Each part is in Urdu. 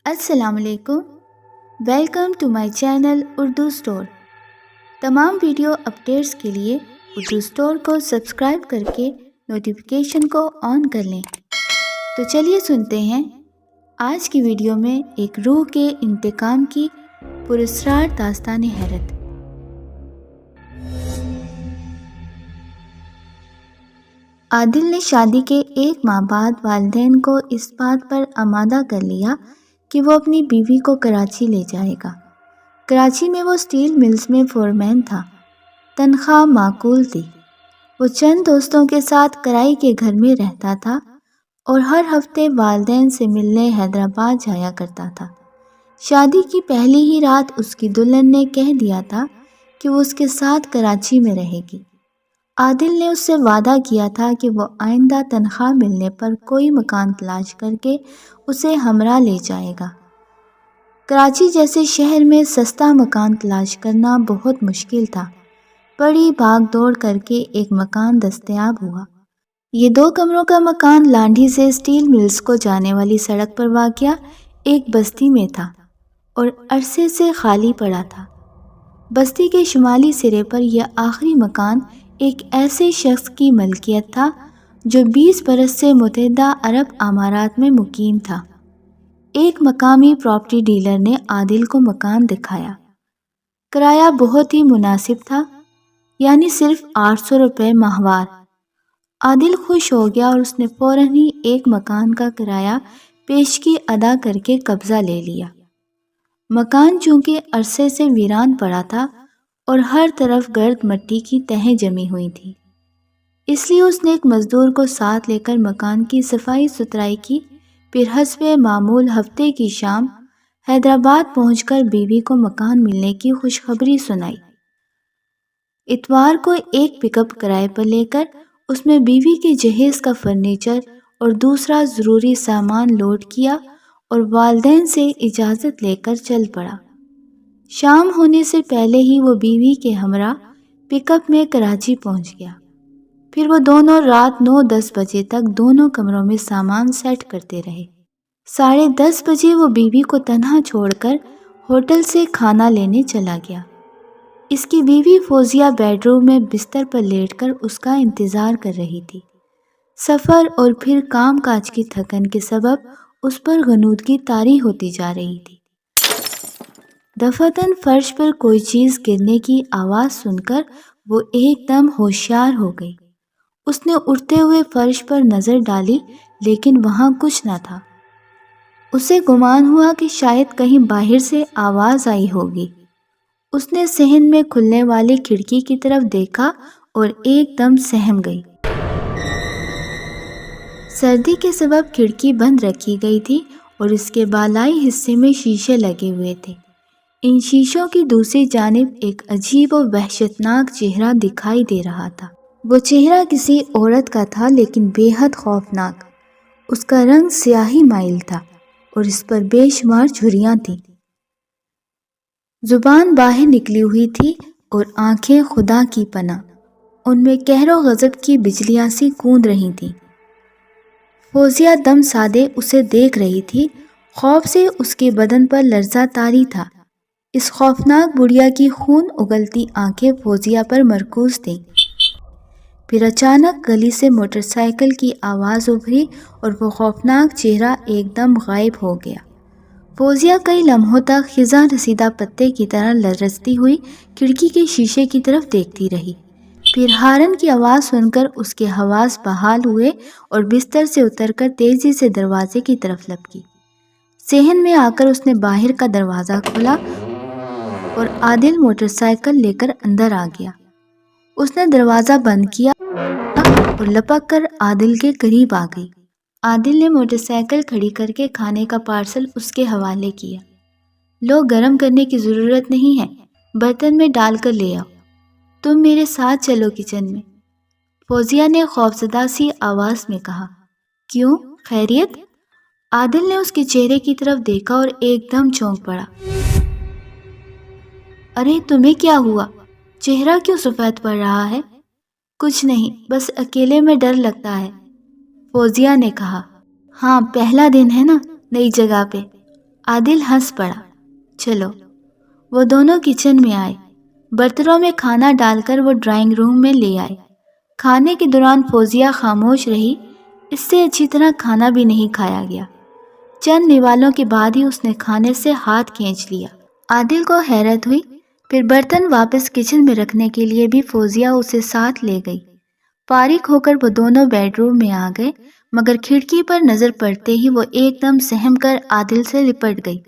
السلام علیکم، welcome to my channel Urdu store. تمام ویڈیو اپڈیٹس کے لیے اردو اسٹور کو سبسکرائب کر کے نوٹیفیکیشن کو آن کر لیں۔ تو چلیے سنتے ہیں آج کی ویڈیو میں ایک روح کے انتقام کی پراسرار داستان حیرت۔ عادل نے شادی کے ایک ماہ بعد والدین کو اس بات پر آمادہ کر لیا کہ وہ اپنی بیوی کو کراچی لے جائے گا۔ کراچی میں وہ اسٹیل ملز میں فورمین تھا۔ تنخواہ معقول تھی۔ وہ چند دوستوں کے ساتھ کرائی کے گھر میں رہتا تھا اور ہر ہفتے والدین سے ملنے حیدرآباد جایا کرتا تھا۔ شادی کی پہلی ہی رات اس کی دلہن نے کہہ دیا تھا کہ وہ اس کے ساتھ کراچی میں رہے گی۔ عادل نے اس سے وعدہ کیا تھا کہ وہ آئندہ تنخواہ ملنے پر کوئی مکان تلاش کر کے اسے ہمراہ لے جائے گا۔ کراچی جیسے شہر میں سستا مکان تلاش کرنا بہت مشکل تھا۔ بڑی بھاگ دوڑ کر کے ایک مکان دستیاب ہوا۔ یہ 2 کمروں کا مکان لانڈھی سے اسٹیل ملز کو جانے والی سڑک پر واقع ایک بستی میں تھا اور عرصے سے خالی پڑا تھا۔ بستی کے شمالی سرے پر یہ آخری مکان ایک ایسے شخص کی ملکیت تھا جو 20 برس سے متحدہ عرب امارات میں مقیم تھا۔ ایک مقامی پراپرٹی ڈیلر نے عادل کو مکان دکھایا۔ کرایہ بہت ہی مناسب تھا، یعنی صرف 800 روپے ماہوار۔ عادل خوش ہو گیا اور اس نے فوراً ہی ایک مکان کا کرایہ پیشگی ادا کر کے قبضہ لے لیا۔ مکان چونکہ عرصے سے ویران پڑا تھا اور ہر طرف گرد مٹی کی تہیں جمی ہوئی تھی، اس لیے اس نے ایک مزدور کو ساتھ لے کر مکان کی صفائی ستھرائی کی، پھر حسب معمول ہفتے کی شام حیدرآباد پہنچ کر بیوی کو مکان ملنے کی خوشخبری سنائی۔ اتوار کو ایک پک اپ کرائے پر لے کر اس میں بیوی کے جہیز کا فرنیچر اور دوسرا ضروری سامان لوڈ کیا اور والدین سے اجازت لے کر چل پڑا۔ شام ہونے سے پہلے ہی وہ بیوی کے ہمراہ پک اپ میں کراچی پہنچ گیا۔ پھر وہ دونوں رات 9-10 بجے تک دونوں کمروں میں سامان سیٹ کرتے رہے۔ 10:30 بجے وہ بیوی کو تنہا چھوڑ کر ہوٹل سے کھانا لینے چلا گیا۔ اس کی بیوی فوزیہ بیڈ روم میں بستر پر لیٹ کر اس کا انتظار کر رہی تھی۔ سفر اور پھر کام کاج کی تھکن کے سبب اس پر غنودگی طاری ہوتی جا رہی تھی۔ دفعتاً فرش پر کوئی چیز گرنے کی آواز سن کر وہ ایک دم ہوشیار ہو گئی۔ اس نے اٹھتے ہوئے فرش پر نظر ڈالی لیکن وہاں کچھ نہ تھا۔ اسے گمان ہوا کہ شاید کہیں باہر سے آواز آئی ہوگی۔ اس نے صحن میں کھلنے والی کھڑکی کی طرف دیکھا اور ایک دم سہم گئی۔ سردی کے سبب کھڑکی بند رکھی گئی تھی اور اس کے بالائی حصے میں شیشے لگے ہوئے تھے۔ ان شیشوں کی دوسری جانب ایک عجیب و وحشتناک چہرہ دکھائی دے رہا تھا۔ وہ چہرہ کسی عورت کا تھا لیکن بے حد خوفناک۔ اس کا رنگ سیاہی مائل تھا اور اس پر بے شمار جھریاں تھیں۔ زبان باہر نکلی ہوئی تھی اور آنکھیں خدا کی پناہ، ان میں قہر و غضب کی بجلیاں سی کوند رہی تھیں۔ فوزیہ دم سادے اسے دیکھ رہی تھی۔ خوف سے اس کے بدن پر لرزہ طاری تھا۔ اس خوفناک بڑھیا کی خون اگلتی آنکھیں فوزیہ پر مرکوز تھیں۔ پھر اچانک گلی سے موٹر سائیکل کی آواز ابھری اور وہ خوفناک چہرہ ایک دم غائب ہو گیا۔ فوزیہ کئی لمحوں تک خزاں رسیدہ پتے کی طرح لرزتی ہوئی کھڑکی کے شیشے کی طرف دیکھتی رہی۔ پھر ہارن کی آواز سن کر اس کے حواس بحال ہوئے اور بستر سے اتر کر تیزی سے دروازے کی طرف لپکی۔ صحن میں آ کر اس نے باہر کا دروازہ کھولا اور عادل موٹر سائیکل لے کر اندر آ گیا۔ اس نے دروازہ بند کیا اور لپک کر عادل کے قریب آ گئی۔ عادل نے موٹر سائیکل کھڑی کر کے کھانے کا پارسل اس کے حوالے کیا۔ لو، گرم کرنے کی ضرورت نہیں ہے، برتن میں ڈال کر لے آؤ۔ تم میرے ساتھ چلو کچن میں، فوزیہ نے خوفزدہ سی آواز میں کہا۔ کیوں، خیریت؟ عادل نے اس کے چہرے کی طرف دیکھا اور ایک دم چونک پڑا۔ ارے تمہیں کیا ہوا؟ چہرہ کیوں سفید پڑ رہا ہے؟ کچھ نہیں، بس اکیلے میں ڈر لگتا ہے، فوزیہ نے کہا۔ ہاں، پہلا دن ہے نا نئی جگہ پہ، عادل ہنس پڑا۔ چلو۔ وہ دونوں کچن میں آئے۔ برتنوں میں کھانا ڈال کر وہ ڈرائنگ روم میں لے آئے۔ کھانے کے دوران فوزیہ خاموش رہی۔ اس سے اچھی طرح کھانا بھی نہیں کھایا گیا۔ چند نوالوں کے بعد ہی اس نے کھانے سے ہاتھ کھینچ لیا۔ عادل کو حیرت ہوئی۔ پھر برتن واپس کچن میں رکھنے کے لیے بھی فوزیہ اسے ساتھ لے گئی۔ فارغ ہو کر وہ دونوں بیڈ روم میں آ گئے، مگر کھڑکی پر نظر پڑتے ہی وہ ایک دم سہم کر عادل سے لپٹ گئی۔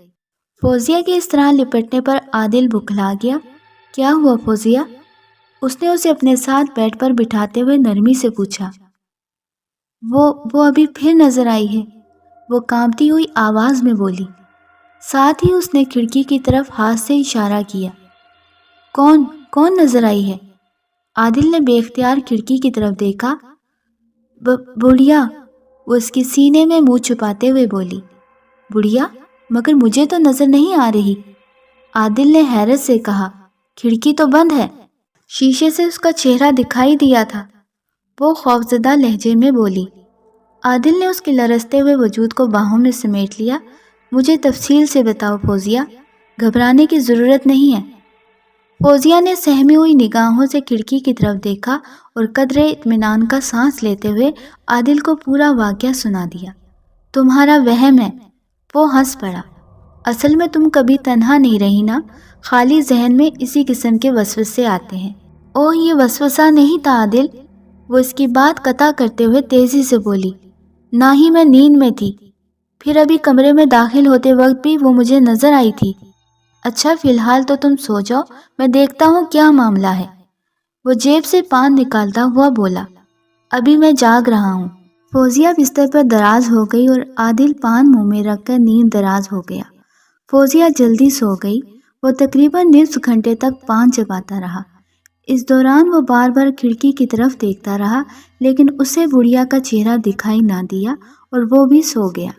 فوزیہ کے اس طرح لپٹنے پر عادل بکھلا گیا۔ کیا ہوا فوزیہ؟ اس نے اسے اپنے ساتھ بیڈ پر بٹھاتے ہوئے نرمی سے پوچھا۔ وہ ابھی پھر نظر آئی ہے، وہ کانپتی ہوئی آواز میں بولی۔ ساتھ ہی اس نے کھڑکی کی طرف ہاتھ سے اشارہ کیا۔ کون نظر آئی ہے؟ عادل نے بے اختیار کھڑکی کی طرف دیکھا۔ بڑھیا، وہ اس کی سینے میں منہ چھپاتے ہوئے بولی۔ بڑھیا؟ مگر مجھے تو نظر نہیں آ رہی۔ عادل نے حیرت سے کہا۔ کھڑکی تو بند ہے، شیشے سے اس کا چہرہ دکھائی دیا تھا، وہ خوفزدہ لہجے میں بولی۔ عادل نے اس کے لرزتے ہوئے وجود کو باہوں میں سمیٹ لیا۔ مجھے تفصیل سے بتاؤ فوزیہ، گھبرانے کی ضرورت نہیں ہے۔ فوزیہ نے سہمی ہوئی نگاہوں سے کھڑکی کی طرف دیکھا اور قدرے اطمینان کا سانس لیتے ہوئے عادل کو پورا واقعہ سنا دیا۔ تمہارا وہم ہے، وہ ہنس پڑا۔ اصل میں تم کبھی تنہا نہیں رہی نا، خالی ذہن میں اسی قسم کے وسوسے آتے ہیں۔ اوہ، یہ وسوسہ نہیں تھا عادل، وہ اس کی بات قطع کرتے ہوئے تیزی سے بولی۔ نہ ہی میں نیند میں تھی، پھر ابھی کمرے میں داخل ہوتے وقت بھی وہ مجھے نظر آئی تھی۔ اچھا، فی الحال تو تم سو جاؤ، میں دیکھتا ہوں کیا معاملہ ہے۔ وہ جیب سے پان نکالتا ہوا بولا۔ ابھی میں جاگ رہا ہوں۔ فوزیہ بستر پر دراز ہو گئی اور عادل پان منہ میں رکھ کر نیند دراز ہو گیا۔ فوزیہ جلدی سو گئی۔ وہ تقریباً نصف گھنٹے تک پان چباتا رہا۔ اس دوران وہ بار بار کھڑکی کی طرف دیکھتا رہا، لیکن اسے بڑھیا کا چہرہ دکھائی نہ دیا اور وہ بھی سو گیا۔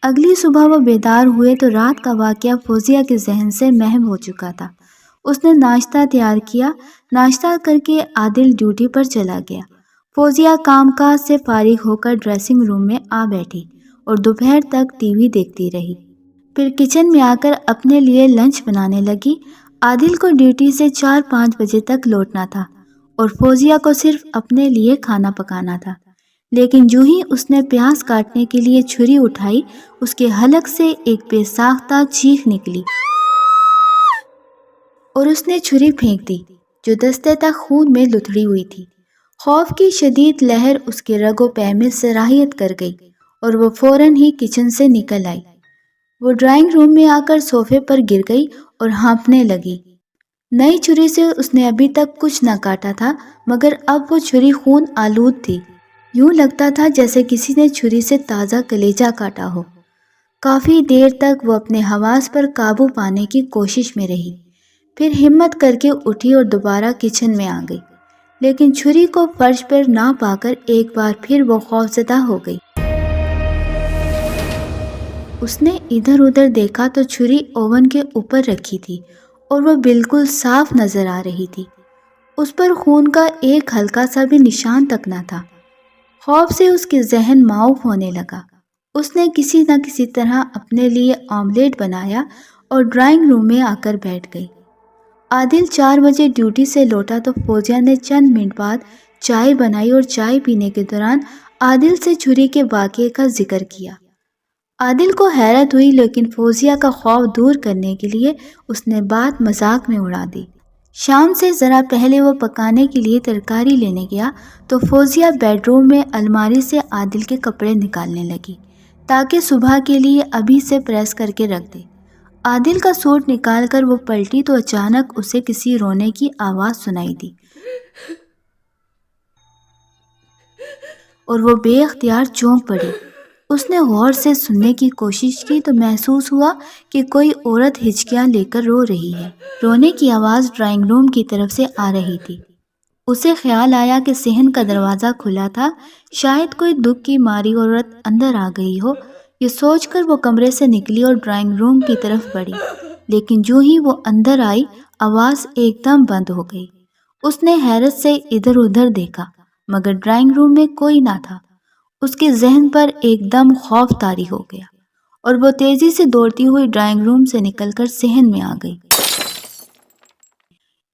اگلی صبح وہ بیدار ہوئے تو رات کا واقعہ فوزیہ کے ذہن سے محو ہو چکا تھا۔ اس نے ناشتہ تیار کیا۔ ناشتہ کر کے عادل ڈیوٹی پر چلا گیا۔ فوزیہ کام کاج سے فارغ ہو کر ڈریسنگ روم میں آ بیٹھی اور دوپہر تک ٹی وی دیکھتی رہی۔ پھر کچن میں آ کر اپنے لیے لنچ بنانے لگی۔ عادل کو ڈیوٹی سے 4-5 بجے تک لوٹنا تھا اور فوزیہ کو صرف اپنے لیے کھانا پکانا تھا، لیکن جو ہی اس نے پیاز کاٹنے کے لیے چھری اٹھائی، اس کے حلق سے ایک بے ساختہ چیخ نکلی اور اس نے چھری پھینک دی جو دستے تک خون میں لتھڑی ہوئی تھی۔ خوف کی شدید لہر اس کے رگ و پے میں سرایت کر گئی اور وہ فوراً ہی کچن سے نکل آئی۔ وہ ڈرائنگ روم میں آ کر صوفے پر گر گئی اور ہانپنے لگی۔ نئی چھری سے اس نے ابھی تک کچھ نہ کاٹا تھا، مگر اب وہ چھری خون آلود تھی۔ یوں لگتا تھا جیسے کسی نے چھری سے تازہ کلیجہ کاٹا ہو۔ کافی دیر تک وہ اپنے حواس پر قابو پانے کی کوشش میں رہی، پھر ہمت کر کے اٹھی اور دوبارہ کچن میں آ گئی، لیکن چھری کو فرش پر نہ پا کر ایک بار پھر وہ خوفزدہ ہو گئی۔ اس نے ادھر ادھر دیکھا تو چھری اوون کے اوپر رکھی تھی اور وہ بالکل صاف نظر آ رہی تھی۔ اس پر خون کا ایک ہلکا سا بھی نشان تک نہ تھا۔ خوف سے اس کے ذہن معاف ہونے لگا۔ اس نے کسی نہ کسی طرح اپنے لیے آملیٹ بنایا اور ڈرائنگ روم میں آ کر بیٹھ گئی۔ عادل 4 بجے ڈیوٹی سے لوٹا تو فوزیہ نے چند منٹ بعد چائے بنائی اور چائے پینے کے دوران عادل سے چھری کے واقعے کا ذکر کیا۔ عادل کو حیرت ہوئی، لیکن فوزیہ کا خوف دور کرنے کے لیے اس نے بات مذاق میں اڑا دی۔ شام سے ذرا پہلے وہ پکانے کے لیے ترکاری لینے گیا تو فوزیہ بیڈ روم میں الماری سے عادل کے کپڑے نکالنے لگی تاکہ صبح کے لیے ابھی سے پریس کر کے رکھ دے۔ عادل کا سوٹ نکال کر وہ پلٹی تو اچانک اسے کسی رونے کی آواز سنائی دی اور وہ بے اختیار چونک پڑی۔ اس نے غور سے سننے کی کوشش کی تو محسوس ہوا کہ کوئی عورت ہچکیاں لے کر رو رہی ہے۔ رونے کی آواز ڈرائنگ روم کی طرف سے آ رہی تھی۔ اسے خیال آیا کہ صحن کا دروازہ کھلا تھا، شاید کوئی دکھ کی ماری عورت اندر آ گئی ہو۔ یہ سوچ کر وہ کمرے سے نکلی اور ڈرائنگ روم کی طرف بڑھی، لیکن جو ہی وہ اندر آئی آواز ایک دم بند ہو گئی۔ اس نے حیرت سے ادھر ادھر دیکھا، مگر ڈرائنگ روم میں کوئی نہ تھا۔ اس کے ذہن پر ایک دم خوف طاری ہو گیا اور وہ تیزی سے دوڑتی ہوئی ڈرائنگ روم سے نکل کر صحن میں آ گئی۔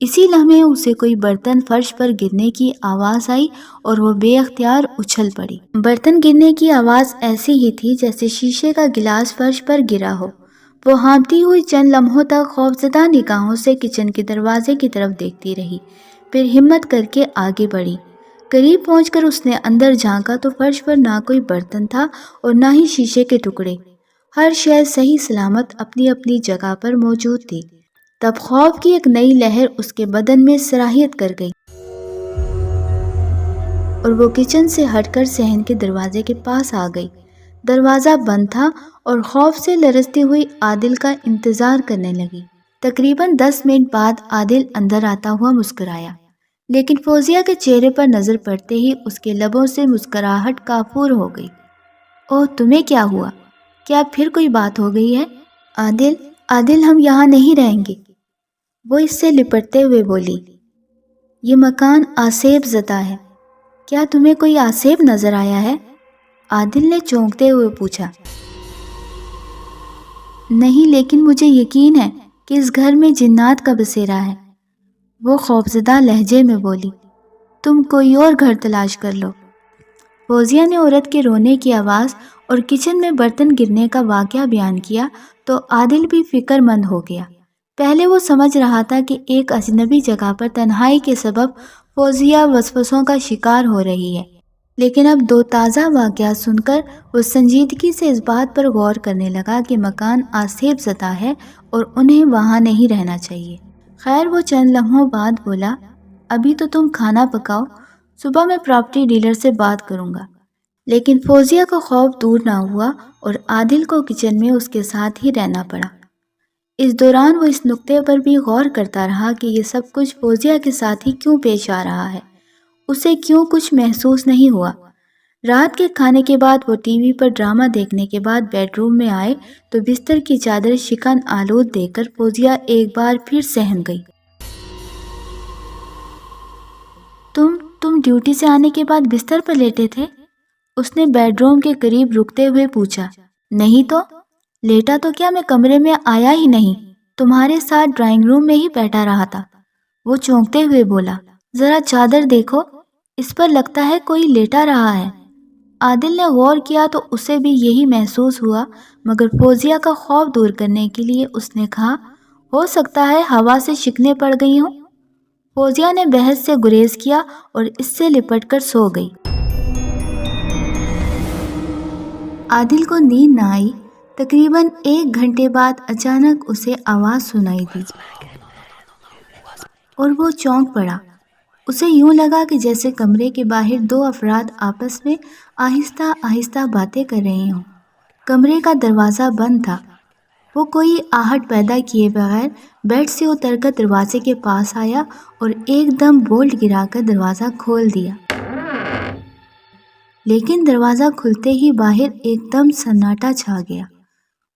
اسی لمحے اسے کوئی برتن فرش پر گرنے کی آواز آئی اور وہ بے اختیار اچھل پڑی۔ برتن گرنے کی آواز ایسی ہی تھی جیسے شیشے کا گلاس فرش پر گرا ہو۔ وہ ہانپتی ہوئی چند لمحوں تک خوفزدہ نگاہوں سے کچن کے دروازے کی طرف دیکھتی رہی، پھر ہمت کر کے آگے بڑھی۔ قریب پہنچ کر اس نے اندر جھانکا تو فرش پر نہ کوئی برتن تھا اور نہ ہی شیشے کے ٹکڑے، ہر شے صحیح سلامت اپنی اپنی جگہ پر موجود تھی۔ تب خوف کی ایک نئی لہر اس کے بدن میں سرایت کر گئی اور وہ کچن سے ہٹ کر صحن کے دروازے کے پاس آ گئی۔ دروازہ بند تھا اور خوف سے لرزتی ہوئی عادل کا انتظار کرنے لگی۔ تقریباً 10 منٹ بعد عادل اندر آتا ہوا مسکرایا، لیکن فوزیہ کے چہرے پر نظر پڑتے ہی اس کے لبوں سے مسکراہٹ کافور ہو گئی۔ اوہ، تمہیں کیا ہوا؟ کیا پھر کوئی بات ہو گئی ہے؟ عادل ہم یہاں نہیں رہیں گے، وہ اس سے لپٹتے ہوئے بولی۔ یہ مکان آسیب زدہ ہے، کیا تمہیں کوئی آسیب نظر آیا ہے؟ عادل نے چونکتے ہوئے پوچھا۔ نہیں، لیکن مجھے یقین ہے کہ اس گھر میں جنات کا بسیرا ہے، وہ خوفزدہ لہجے میں بولی۔ تم کوئی اور گھر تلاش کر لو۔ فوزیہ نے عورت کے رونے کی آواز اور کچن میں برتن گرنے کا واقعہ بیان کیا تو عادل بھی فکر مند ہو گیا۔ پہلے وہ سمجھ رہا تھا کہ ایک اجنبی جگہ پر تنہائی کے سبب فوزیہ وسوسوں کا شکار ہو رہی ہے، لیکن اب دو تازہ واقعات سن کر وہ سنجیدگی سے اس بات پر غور کرنے لگا کہ مکان آسیب زدہ ہے اور انہیں وہاں نہیں رہنا چاہیے۔ خیر، وہ چند لمحوں بعد بولا، ابھی تو تم کھانا پکاؤ، صبح میں پراپرٹی ڈیلر سے بات کروں گا۔ لیکن فوزیہ کا خوف دور نہ ہوا اور عادل کو کچن میں اس کے ساتھ ہی رہنا پڑا۔ اس دوران وہ اس نقطے پر بھی غور کرتا رہا کہ یہ سب کچھ فوزیہ کے ساتھ ہی کیوں پیش آ رہا ہے، اسے کیوں کچھ محسوس نہیں ہوا۔ رات کے کھانے کے بعد وہ ٹی وی پر ڈرامہ دیکھنے کے بعد بیڈ روم میں آئے تو بستر کی چادر شکن آلود دیکھ کر فوزیہ ایک بار پھر سہم گئی۔ تم ڈیوٹی سے آنے کے بعد بستر پر لیٹے تھے؟ اس نے بیڈ روم کے قریب رکتے ہوئے پوچھا۔ نہیں تو لیٹا تو کیا، میں کمرے میں آیا ہی نہیں، تمہارے ساتھ ڈرائنگ روم میں ہی بیٹھا رہا تھا، وہ چونکتے ہوئے بولا۔ ذرا چادر دیکھو، اس پر لگتا ہے کوئی لیٹا رہا ہے۔ عادل نے غور کیا تو اسے بھی یہی محسوس ہوا، مگر فوزیہ کا خوف دور کرنے کے لیے اس نے کہا، ہو سکتا ہے ہوا سے شکنیں پڑ گئی ہوں۔ فوزیہ نے بحث سے گریز کیا اور اس سے لپٹ کر سو گئی۔ عادل کو نیند نہ آئی۔ تقریباً 1 گھنٹے بعد اچانک اسے آواز سنائی دی اور وہ چونک پڑا۔ اسے یوں لگا کہ جیسے کمرے کے باہر 2 افراد آپس میں آہستہ آہستہ باتیں کر رہے ہوں۔ کمرے کا دروازہ بند تھا۔ وہ کوئی آہٹ پیدا کیے بغیر بیڈ سے اتر کر دروازے کے پاس آیا اور ایک دم بولٹ گرا کر دروازہ کھول دیا۔ لیکن دروازہ کھلتے ہی باہر ایک دم سناٹا چھا گیا۔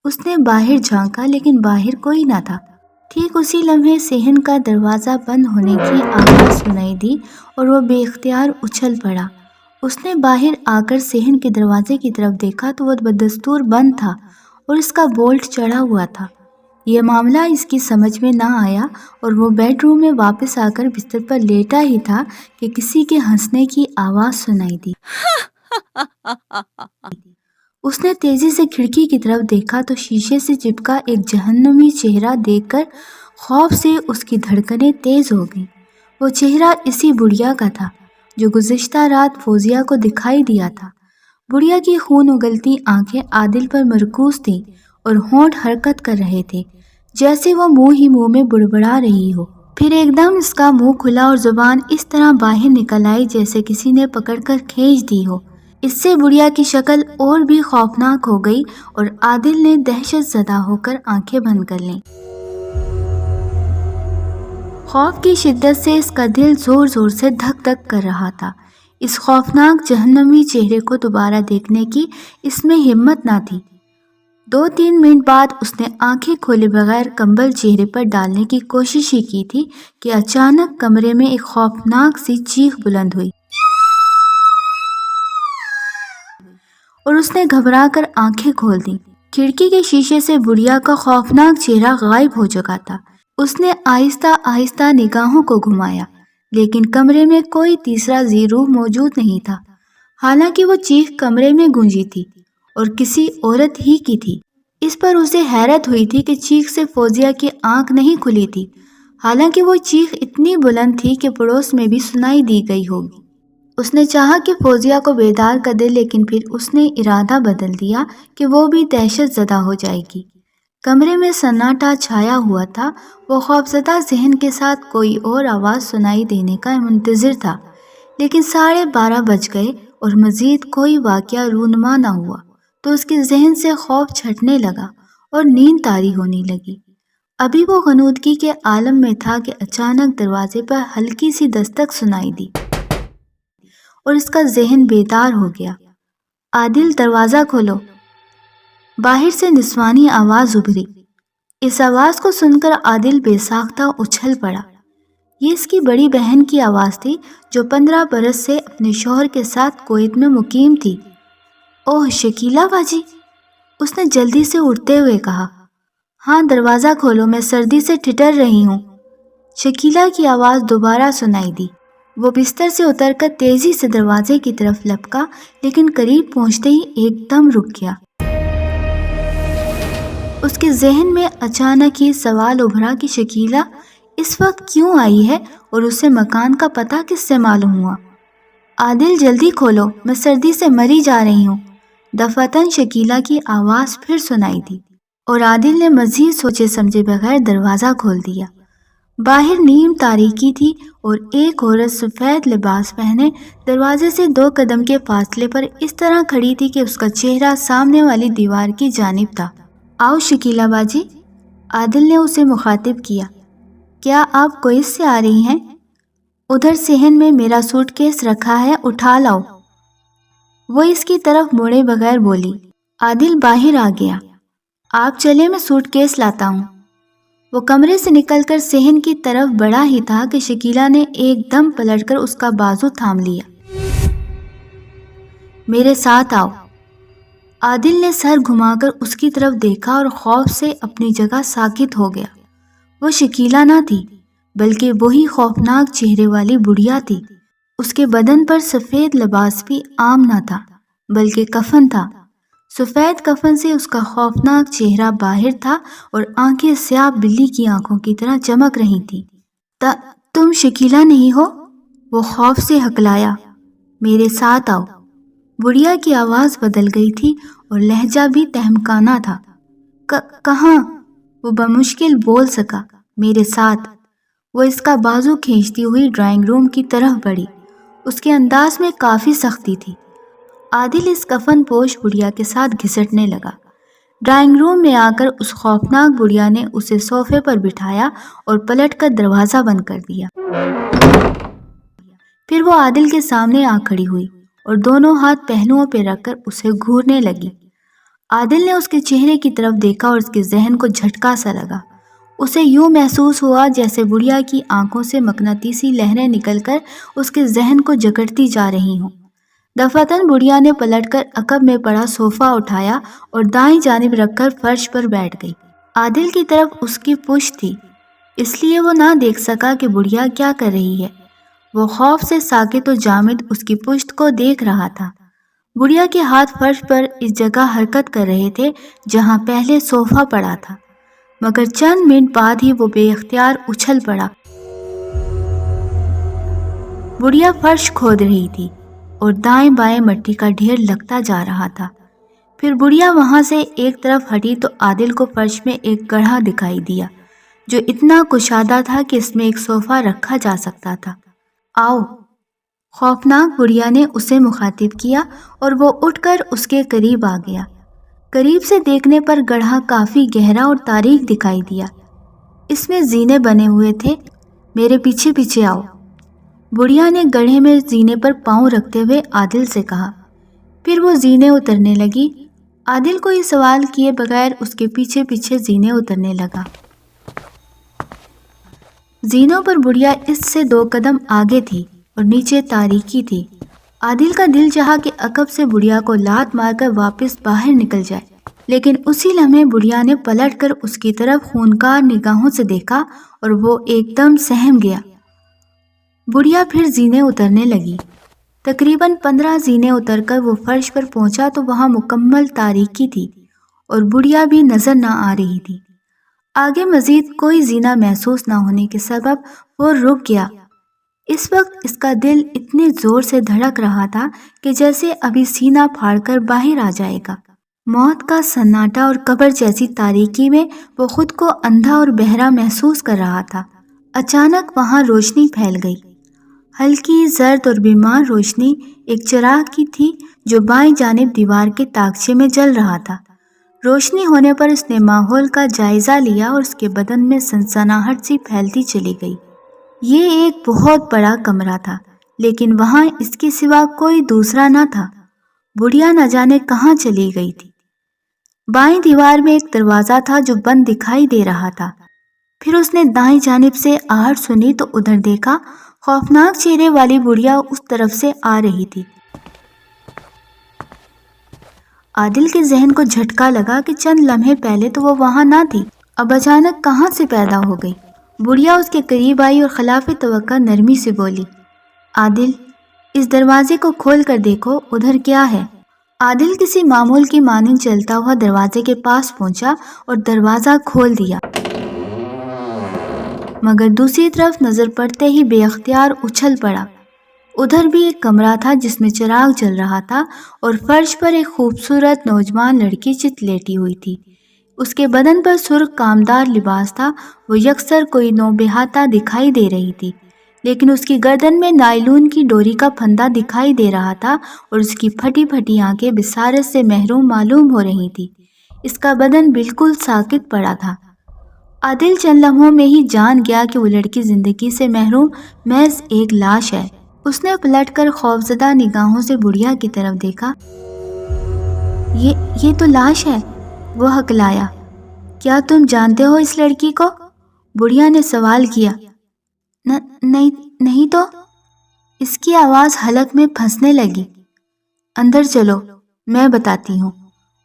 اس نے باہر جھانکا لیکن باہر کوئی نہ تھا۔ ٹھیک اسی لمحے صحن کا دروازہ بند ہونے کی آواز سنائی دی اور وہ بے اختیار اچھل پڑا۔ اس نے باہر آ کر صحن کے دروازے کی طرف دیکھا تو وہ بدستور بند تھا اور اس کا بولٹ چڑھا ہوا تھا۔ یہ معاملہ اس کی سمجھ میں نہ آیا اور وہ بیڈ روم میں واپس آ کر بستر پر لیٹا ہی تھا کہ کسی کے ہنسنے کی آواز سنائی دی۔ اس نے تیزی سے کھڑکی کی طرف دیکھا تو شیشے سے چپکا ایک جہنمی چہرہ دیکھ کر خوف سے اس کی دھڑکنیں تیز ہو گئیں۔ وہ چہرہ اسی بڑھیا کا تھا جو گزشتہ رات فوزیہ کو دکھائی دیا تھا۔ بڑھیا کی خون اگلتی آنکھیں عادل پر مرکوز تھیں اور ہونٹ حرکت کر رہے تھے جیسے وہ منہ ہی منہ میں بڑبڑا رہی ہو۔ پھر ایک دم اس کا منہ کھلا اور زبان اس طرح باہر نکل آئی جیسے کسی نے پکڑ کر کھینچ دی ہو۔ اس سے بڑھیا کی شکل اور بھی خوفناک ہو گئی اور عادل نے دہشت زدہ ہو کر آنکھیں بند کر لیں۔ خوف کی شدت سے اس کا دل زور زور سے دھک دھک کر رہا تھا۔ اس خوفناک جہنمی چہرے کو دوبارہ دیکھنے کی اس میں ہمت نہ تھی۔ 2-3 منٹ بعد اس نے آنکھیں کھولے بغیر کمبل چہرے پر ڈالنے کی کوشش ہی کی تھی کہ اچانک کمرے میں ایک خوفناک سی چیخ بلند ہوئی اور اس نے گھبرا کر آنکھیں کھول دیں۔ کھڑکی کے شیشے سے بڑھیا کا خوفناک چہرہ غائب ہو چکا تھا۔ اس نے آہستہ آہستہ نگاہوں کو گھمایا، لیکن کمرے میں کوئی تیسرا ذی روح موجود نہیں تھا، حالانکہ وہ چیخ کمرے میں گونجی تھی اور کسی عورت ہی کی تھی۔ اس پر اسے حیرت ہوئی تھی کہ چیخ سے فوزیہ کی آنکھ نہیں کھلی تھی، حالانکہ وہ چیخ اتنی بلند تھی کہ پڑوس میں بھی سنائی دی گئی ہوگی۔ اس نے چاہا کہ فوزیہ کو بیدار کر دے، لیکن پھر اس نے ارادہ بدل دیا کہ وہ بھی دہشت زدہ ہو جائے گی۔ کمرے میں سناٹا چھایا ہوا تھا۔ وہ خوفزدہ ذہن کے ساتھ کوئی اور آواز سنائی دینے کا منتظر تھا، لیکن 12:30 بج گئے اور مزید کوئی واقعہ رونما نہ ہوا تو اس کے ذہن سے خوف چھٹنے لگا اور نیند طاری ہونے لگی۔ ابھی وہ غنودگی کے عالم میں تھا کہ اچانک دروازے پر ہلکی سی دستک سنائی دی اور اس کا ذہن بیدار ہو گیا۔ عادل، دروازہ کھولو۔ باہر سے نسوانی آواز ابھری۔ اس آواز کو سن کر عادل بے ساختہ اچھل پڑا۔ یہ اس کی بڑی بہن کی آواز تھی جو 15 برس سے اپنے شوہر کے ساتھ کویت میں مقیم تھی۔ اوہ شکیلہ باجی، اس نے جلدی سے اٹھتے ہوئے کہا۔ ہاں دروازہ کھولو، میں سردی سے ٹھٹر رہی ہوں۔ شکیلہ کی آواز دوبارہ سنائی دی۔ وہ بستر سے اتر کر تیزی سے دروازے کی طرف لپکا، لیکن قریب پہنچتے ہی ایک دم رک گیا۔ اس کے ذہن میں اچانک ہی سوال ابھرا کہ شکیلہ اس وقت کیوں آئی ہے اور اسے مکان کا پتہ کس سے معلوم ہوا؟ عادل جلدی کھولو، میں سردی سے مری جا رہی ہوں۔ دفعتاً شکیلہ کی آواز پھر سنائی دی اور عادل نے مزید سوچے سمجھے بغیر دروازہ کھول دیا۔ باہر نیم تاریکی تھی اور ایک عورت سفید لباس پہنے دروازے سے 2 قدم کے فاصلے پر اس طرح کھڑی تھی کہ اس کا چہرہ سامنے والی دیوار کی جانب تھا۔ آؤ شکیلہ باجی، عادل نے اسے مخاطب کیا۔ کیا آپ کویت سے آ رہی ہیں؟ ادھر صحن میں میرا سوٹ کیس رکھا ہے، اٹھا لاؤ۔ وہ اس کی طرف مڑے بغیر بولی۔ عادل باہر آ گیا۔ آپ چلے، میں سوٹ کیس لاتا ہوں۔ وہ کمرے سے نکل کر صحن کی طرف بڑھا ہی تھا کہ شکیلہ نے ایک دم پلٹ کر اس کا بازو تھام لیا۔ میرے ساتھ آؤ۔ عادل نے سر گھما کر اس کی طرف دیکھا اور خوف سے اپنی جگہ ساکت ہو گیا۔ وہ شکیلہ نہ تھی، بلکہ وہی خوفناک چہرے والی بڑھیا تھی۔ اس کے بدن پر سفید لباس بھی عام نہ تھا، بلکہ کفن تھا۔ سفید کفن سے اس کا خوفناک چہرہ باہر تھا اور آنکھیں سیاہ بلی کی آنکھوں کی طرح چمک رہی تھیں۔ تم شکیلہ نہیں ہو؟ وہ خوف سے ہکلایا۔ میرے ساتھ آؤ۔ بڑھیا کی آواز بدل گئی تھی اور لہجہ بھی تہمکانہ تھا۔ کہاں؟ وہ بمشکل بول سکا۔ میرے ساتھ۔ وہ اس کا بازو کھینچتی ہوئی ڈرائنگ روم کی طرف بڑھی۔ اس کے انداز میں کافی سختی تھی۔ عادل اس کفن پوش بڑھیا کے ساتھ گھسٹنے لگا۔ ڈرائنگ روم میں آ کر اس خوفناک بڑھیا نے اسے صوفے پر بٹھایا اور پلٹ کر دروازہ بند کر دیا۔ پھر وہ عادل کے سامنے آ کھڑی ہوئی اور دونوں ہاتھ پہلوؤں پہ رکھ کر اسے گھورنے لگی۔ عادل نے اس کے چہرے کی طرف دیکھا اور اس کے ذہن کو جھٹکا سا لگا۔ اسے یوں محسوس ہوا جیسے بڑھیا کی آنکھوں سے مقناطیسی لہریں نکل کر اس کے ذہن کو جکڑتی جا رہی ہوں۔ دفعتاً بڑھیا نے پلٹ کر عقب میں پڑا صوفہ اٹھایا اور دائیں جانب رکھ کر فرش پر بیٹھ گئی۔ عادل کی طرف اس کی پشت تھی، اس لیے وہ نہ دیکھ سکا کہ بڑھیا کیا کر رہی ہے۔ وہ خوف سے ساکت و جامد اس کی پشت کو دیکھ رہا تھا۔ بڑھیا کے ہاتھ فرش پر اس جگہ حرکت کر رہے تھے جہاں پہلے صوفہ پڑا تھا، مگر چند منٹ بعد ہی وہ بے اختیار اچھل پڑا۔ بڑھیا فرش کھود رہی تھی اور دائیں بائیں مٹی کا ڈھیر لگتا جا رہا تھا۔ پھر بڑھیا وہاں سے ایک طرف ہٹی تو عادل کو فرش میں ایک گڑھا دکھائی دیا جو اتنا کشادہ تھا کہ اس میں ایک صوفہ رکھا جا سکتا تھا۔ آؤ، خوفناک بڑھیا نے اسے مخاطب کیا اور وہ اٹھ کر اس کے قریب آ گیا۔ قریب سے دیکھنے پر گڑھا کافی گہرا اور تاریک دکھائی دیا۔ اس میں زینے بنے ہوئے تھے۔ میرے پیچھے پیچھے آؤ۔ بڑھیا نے گڑھے میں زینے پر پاؤں رکھتے ہوئے عادل سے کہا۔ پھر وہ زینے اترنے لگی۔ عادل کو یہ سوال کیے بغیر اس کے پیچھے پیچھے زینے اترنے لگا۔ زینوں پر بڑھیا اس سے 2 قدم آگے تھی اور نیچے تاریکی تھی۔ عادل کا دل چاہا کہ عقب سے بڑھیا کو لات مار کر واپس باہر نکل جائے، لیکن اسی لمحے بڑھیا نے پلٹ کر اس کی طرف خونکار نگاہوں سے دیکھا اور وہ ایک دم سہم گیا۔ بڑھیا پھر زینے اترنے لگی۔ تقریباً 15 زینے اتر کر وہ فرش پر پہنچا تو وہاں مکمل تاریکی تھی اور بڑھیا بھی نظر نہ آ رہی تھی۔ آگے مزید کوئی زینہ محسوس نہ ہونے کے سبب وہ رک گیا۔ اس وقت اس کا دل اتنے زور سے دھڑک رہا تھا کہ جیسے ابھی سینہ پھاڑ کر باہر آ جائے گا۔ موت کا سناٹا اور قبر جیسی تاریکی میں وہ خود کو اندھا اور بہرا محسوس کر رہا تھا۔ اچانک وہاں روشنی پھیل گئی۔ ہلکی زرد اور بیمار روشنی ایک چراغ کی تھی جو بائیں جانب دیوار کے تاکچے میں جل رہا تھا۔ روشنی ہونے پر اس نے ماحول کا جائزہ لیا اور اس کے بدن میں سنسناہٹ سی پھیلتی چلی گئی۔ یہ ایک بہت بڑا کمرہ تھا، لیکن وہاں اس کے سوا کوئی دوسرا نہ تھا۔ بڑھیا نہ جانے کہاں چلی گئی تھی۔ بائیں دیوار میں ایک دروازہ تھا جو بند دکھائی دے رہا تھا۔ پھر اس نے دائیں جانب سے آہٹ سنی تو ادھر دیکھا۔ خوفناک چہرے والی بڑھیا اس طرف سے آ رہی تھی۔ عادل کے ذہن کو جھٹکا لگا کہ چند لمحے پہلے تو وہ وہاں نہ تھی، اب اچانک کہاں سے پیدا ہو گئی۔ بڑھیا اس کے قریب آئی اور خلاف توقع نرمی سے بولی، عادل، اس دروازے کو کھول کر دیکھو، ادھر کیا ہے؟ عادل کسی معمول کی مانند چلتا ہوا دروازے کے پاس پہنچا اور دروازہ کھول دیا، مگر دوسری طرف نظر پڑتے ہی بے اختیار اچھل پڑا۔ ادھر بھی ایک کمرہ تھا جس میں چراغ جل رہا تھا اور فرش پر ایک خوبصورت نوجوان لڑکی چت لیٹی ہوئی تھی۔ اس کے بدن پر سرخ کامدار لباس تھا۔ وہ یکسر کوئی نوبہاتا دکھائی دے رہی تھی، لیکن اس کی گردن میں نائلون کی ڈوری کا پھندا دکھائی دے رہا تھا اور اس کی پھٹی پھٹی آنکھیں بصارت سے محروم معلوم ہو رہی تھی۔ اس کا بدن بالکل ساکت پڑا تھا۔ عادل چند لمحوں میں ہی جان گیا کہ وہ لڑکی زندگی سے محروم محض ایک لاش ہے۔ اس نے پلٹ کر خوفزدہ نگاہوں سے بڑھیا کی طرف دیکھا۔ یہ تو لاش ہے، وہ ہکلایا۔ کیا تم جانتے ہو اس لڑکی کو؟ بڑھیا نے سوال کیا۔ نہیں تو۔ اس کی آواز حلق میں پھنسنے لگی۔ اندر چلو، میں بتاتی ہوں۔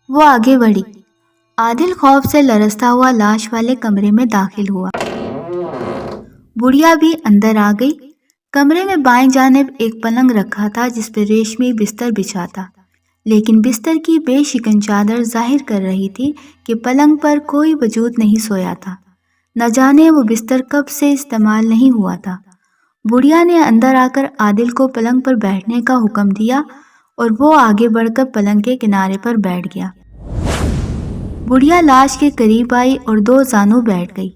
وہ آگے بڑھی۔ عادل خوف سے لرزتا ہوا لاش والے کمرے میں داخل ہوا۔ بڑھیا بھی اندر آ گئی۔ کمرے میں بائیں جانب ایک پلنگ رکھا تھا جس پہ ریشمی بستر بچھا تھا، لیکن بستر کی بے شکن چادر ظاہر کر رہی تھی کہ پلنگ پر کوئی وجود نہیں سویا تھا۔ نہ جانے وہ بستر کب سے استعمال نہیں ہوا تھا۔ بڑھیا نے اندر آ کر عادل کو پلنگ پر بیٹھنے کا حکم دیا اور وہ آگے بڑھ کر پلنگ کے کنارے پر بیٹھ گیا۔ بڑھیا لاش کے قریب آئی اور 2 زانوں بیٹھ گئی۔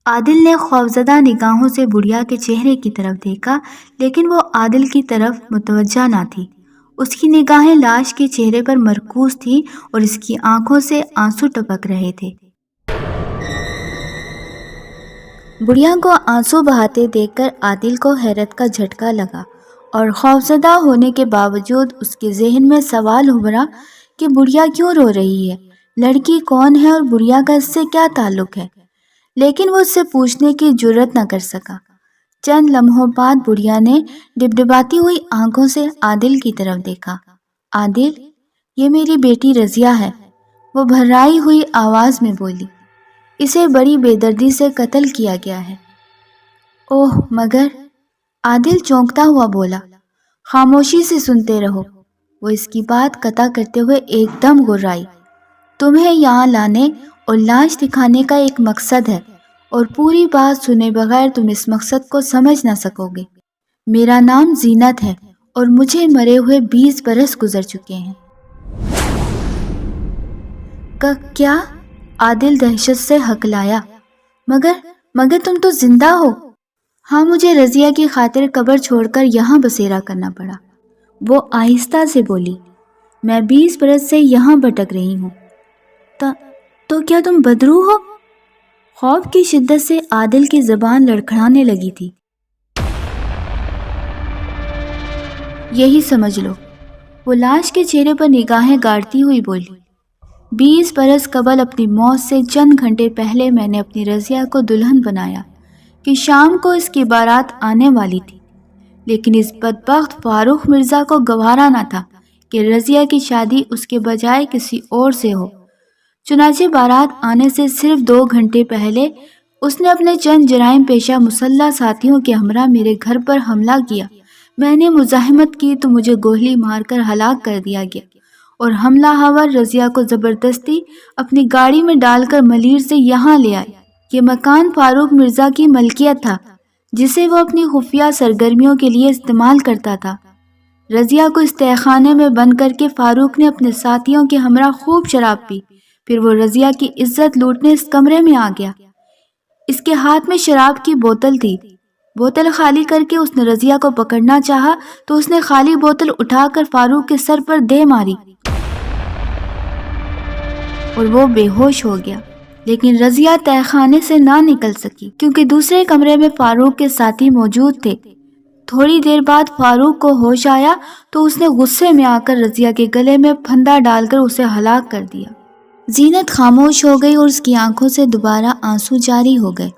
عادل نے خوفزدہ نگاہوں سے بڑھیا کے چہرے کی طرف دیکھا، لیکن وہ عادل کی طرف متوجہ نہ تھی۔ اس کی نگاہیں لاش کے چہرے پر مرکوز تھیں اور اس کی آنکھوں سے آنسو ٹپک رہے تھے۔ بڑھیا کو آنسو بہاتے دیکھ کر عادل کو حیرت کا جھٹکا لگا اور خوفزدہ ہونے کے باوجود اس کے ذہن میں سوال ابھرا کہ بڑھیا کیوں رو رہی ہے، لڑکی کون ہے اور بڑھیا کا اس سے کیا تعلق ہے؟ لیکن وہ اس سے پوچھنے کی جرات نہ کر سکا۔ چند لمحوں بعد بڑھیا نے ڈبڈباتی ہوئی آنکھوں سے عادل کی طرف دیکھا۔ عادل، یہ میری بیٹی رضیہ ہے، وہ بھرائی ہوئی آواز میں بولی۔ اسے بڑی بے دردی سے قتل کیا گیا ہے۔ اوہ مگر، عادل چونکتا ہوا بولا۔ خاموشی سے سنتے رہو، وہ اس کی بات قطع کرتے ہوئے ایک دم گھبرائی۔ تمہیں یہاں لانے اور لاش دکھانے کا ایک مقصد ہے اور پوری بات سنے بغیر تم اس مقصد کو سمجھ نہ سکو گے۔ میرا نام زینت ہے اور مجھے مرے ہوئے 20 برس گزر چکے ہیں۔ کیا؟ عادل دہشت سے ہکلایا۔ مگر تم تو زندہ ہو۔ ہاں، مجھے رضیہ کی خاطر قبر چھوڑ کر یہاں بسیرا کرنا پڑا، وہ آہستہ سے بولی۔ میں 20 برس سے یہاں بھٹک رہی ہوں۔ تو کیا تم بدرو ہو؟ خوف کی شدت سے عادل کی زبان لڑکھڑانے لگی تھی۔ یہی سمجھ لو، وہ لاش کے چہرے پر نگاہیں گاڑتی ہوئی بولی۔ 20 برس قبل اپنی موت سے چند گھنٹے پہلے میں نے اپنی رضیہ کو دلہن بنایا کہ شام کو اس کی بارات آنے والی تھی، لیکن اس بدبخت فاروق مرزا کو گوارا نہ تھا کہ رضیہ کی شادی اس کے بجائے کسی اور سے ہو۔ چنانچہ بارات آنے سے صرف 2 گھنٹے پہلے اس نے اپنے چند جرائم پیشہ مسلح ساتھیوں کے ہمراہ میرے گھر پر حملہ کیا۔ میں نے مزاحمت کی تو مجھے گولی مار کر ہلاک کر دیا گیا، اور حملہ آور رضیہ کو زبردستی اپنی گاڑی میں ڈال کر ملیر سے یہاں لے آئے۔ یہ مکان فاروق مرزا کی ملکیت تھا، جسے وہ اپنی خفیہ سرگرمیوں کے لیے استعمال کرتا تھا۔ رضیہ کو اس تہہ خانے میں بند کر کے فاروق نے اپنے ساتھیوں کے ہمراہ خوب شراب پی، پھر وہ رضیہ کی عزت لوٹنے اس کمرے میں آ گیا۔ اس کے ہاتھ میں شراب کی بوتل تھی۔ بوتل خالی کر کے اس نے رضیہ کو پکڑنا چاہا تو اس نے خالی بوتل اٹھا کر فاروق کے سر پر دے ماری اور وہ بے ہوش ہو گیا، لیکن رضیہ تہہ خانے سے نہ نکل سکی کیونکہ دوسرے کمرے میں فاروق کے ساتھی موجود تھے۔ تھوڑی دیر بعد فاروق کو ہوش آیا تو اس نے غصے میں آ کر رضیہ کے گلے میں پھندا ڈال کر اسے ہلاک کر دیا۔ زینت خاموش ہو گئی اور اس کی آنکھوں سے دوبارہ آنسو جاری ہو گئے۔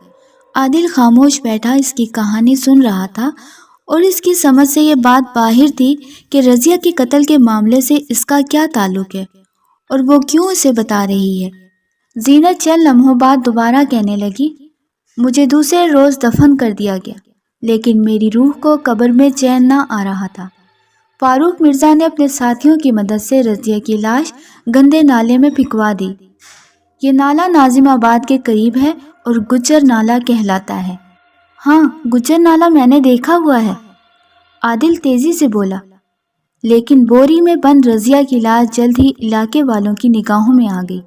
عادل خاموش بیٹھا اس کی کہانی سن رہا تھا اور اس کی سمجھ سے یہ بات باہر تھی کہ رضیہ کے قتل کے معاملے سے اس کا کیا تعلق ہے اور وہ کیوں اسے بتا رہی ہے۔ زینت چند لمحوں بعد دوبارہ کہنے لگی، مجھے دوسرے روز دفن کر دیا گیا، لیکن میری روح کو قبر میں چین نہ آ رہا تھا۔ فاروق مرزا نے اپنے ساتھیوں کی مدد سے رضیہ کی لاش گندے نالے میں پھینکوا دی۔ یہ نالہ ناظم آباد کے قریب ہے اور گجر نالہ کہلاتا ہے۔ ہاں، گجر نالہ میں نے دیکھا ہوا ہے، عادل تیزی سے بولا۔ لیکن بوری میں بند رضیہ کی لاش جلد ہی علاقے والوں کی نگاہوں میں آ گئی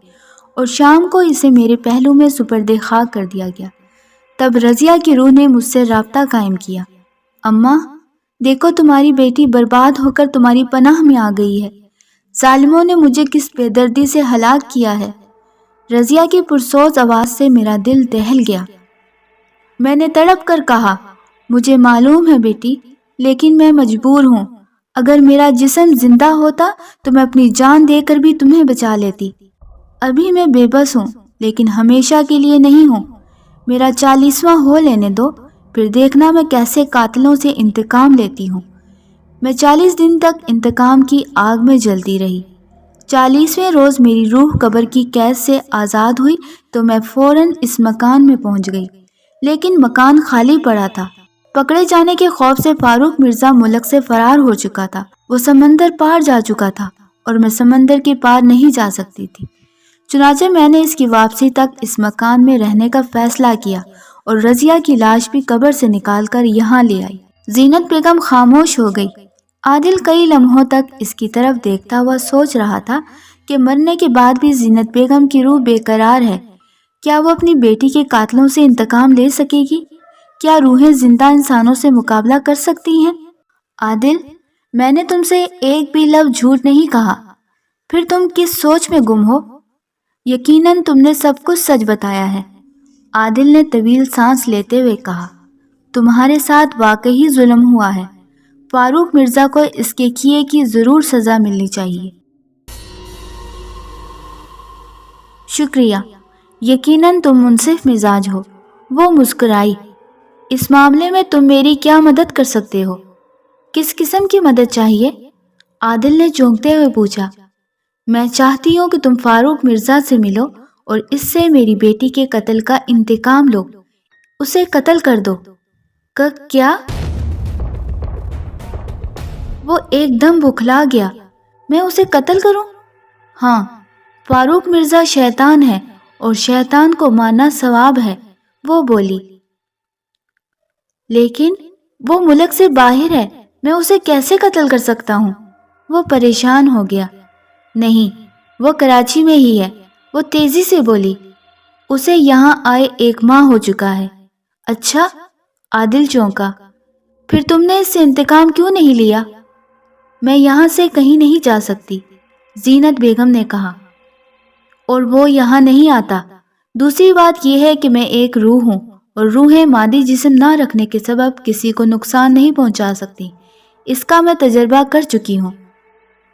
اور شام کو اسے میرے پہلو میں سپرد خاک کر دیا گیا۔ تب رضیہ کی روح نے مجھ سے رابطہ قائم کیا۔ اماں، دیکھو تمہاری بیٹی برباد ہو کر تمہاری پناہ میں آ گئی ہے۔ ظالموں نے مجھے کس بے دردی سے ہلاک کیا ہے۔ رضیہ کی پرسوز آواز سے میرا دل دہل گیا۔ میں نے تڑپ کر کہا، مجھے معلوم ہے بیٹی، لیکن میں مجبور ہوں۔ اگر میرا جسم زندہ ہوتا تو میں اپنی جان دے کر بھی تمہیں بچا لیتی۔ ابھی میں بے بس ہوں، لیکن ہمیشہ کے لیے نہیں ہوں۔ میرا 40واں ہو لینے دو، پھر دیکھنا میں کیسے قاتلوں سے انتقام لیتی ہوں۔ میں 40 دن تک انتقام کی آگ میں جلتی رہی۔ 40ویں روز میری روح قبر کی قید سے آزاد ہوئی تو میں فوراً اس مکان میں پہنچ گئی، لیکن مکان خالی پڑا تھا۔ پکڑے جانے کے خوف سے فاروق مرزا ملک سے فرار ہو چکا تھا۔ وہ سمندر پار جا چکا تھا اور میں سمندر کے پار نہیں جا سکتی تھی۔ چنانچہ میں نے اس کی واپسی تک اس مکان میں رہنے کا فیصلہ کیا اور رضیہ کی لاش بھی قبر سے نکال کر یہاں لے آئی۔ زینت بیگم خاموش ہو گئی۔ عادل کئی لمحوں تک اس کی طرف دیکھتا ہوا سوچ رہا تھا کہ مرنے کے بعد بھی زینت بیگم کی روح بے قرار ہے۔ کیا وہ اپنی بیٹی کے قاتلوں سے انتقام لے سکے گی؟ کیا روحیں زندہ انسانوں سے مقابلہ کر سکتی ہیں؟ عادل، میں نے تم سے ایک بھی لفظ جھوٹ نہیں کہا، پھر تم کس سوچ میں گم ہو؟ یقیناً تم نے سب کچھ سچ بتایا ہے، عادل نے طویل سانس لیتے ہوئے کہا۔ تمہارے ساتھ واقعی ظلم ہوا ہے۔ فاروق مرزا کو اس کے کیے کی ضرور سزا ملنی چاہیے۔ شکریہ، یقیناً تم منصف مزاج ہو۔ وہ مسکرائی۔ اس معاملے میں تم میری کیا مدد کر سکتے ہو؟ کس قسم کی مدد چاہیے؟ عادل نے چونکتے ہوئے پوچھا۔ میں چاہتی ہوں کہ تم فاروق مرزا سے ملو اور اس سے میری بیٹی کے قتل کا انتقام لو۔ اسے قتل کر دو۔ کیا؟ وہ ایک دم بکھلا گیا۔ میں اسے قتل کروں؟ ہاں، فاروق مرزا شیطان ہے اور شیطان کو مارنا ثواب ہے، وہ بولی۔ لیکن وہ ملک سے باہر ہے، میں اسے کیسے قتل کر سکتا ہوں؟ وہ پریشان ہو گیا۔ نہیں، وہ کراچی میں ہی ہے، وہ تیزی سے بولی۔ اسے یہاں آئے 1 ماہ ہو چکا ہے۔ اچھا، عادل چونکا۔ پھر تم نے اس سے انتقام کیوں نہیں لیا؟ میں یہاں سے کہیں نہیں جا سکتی، زینت بیگم نے کہا، اور وہ یہاں نہیں آتا۔ دوسری بات یہ ہے کہ میں ایک روح ہوں اور روحیں مادی جسم نہ رکھنے کے سبب کسی کو نقصان نہیں پہنچا سکتی۔ اس کا میں تجربہ کر چکی ہوں۔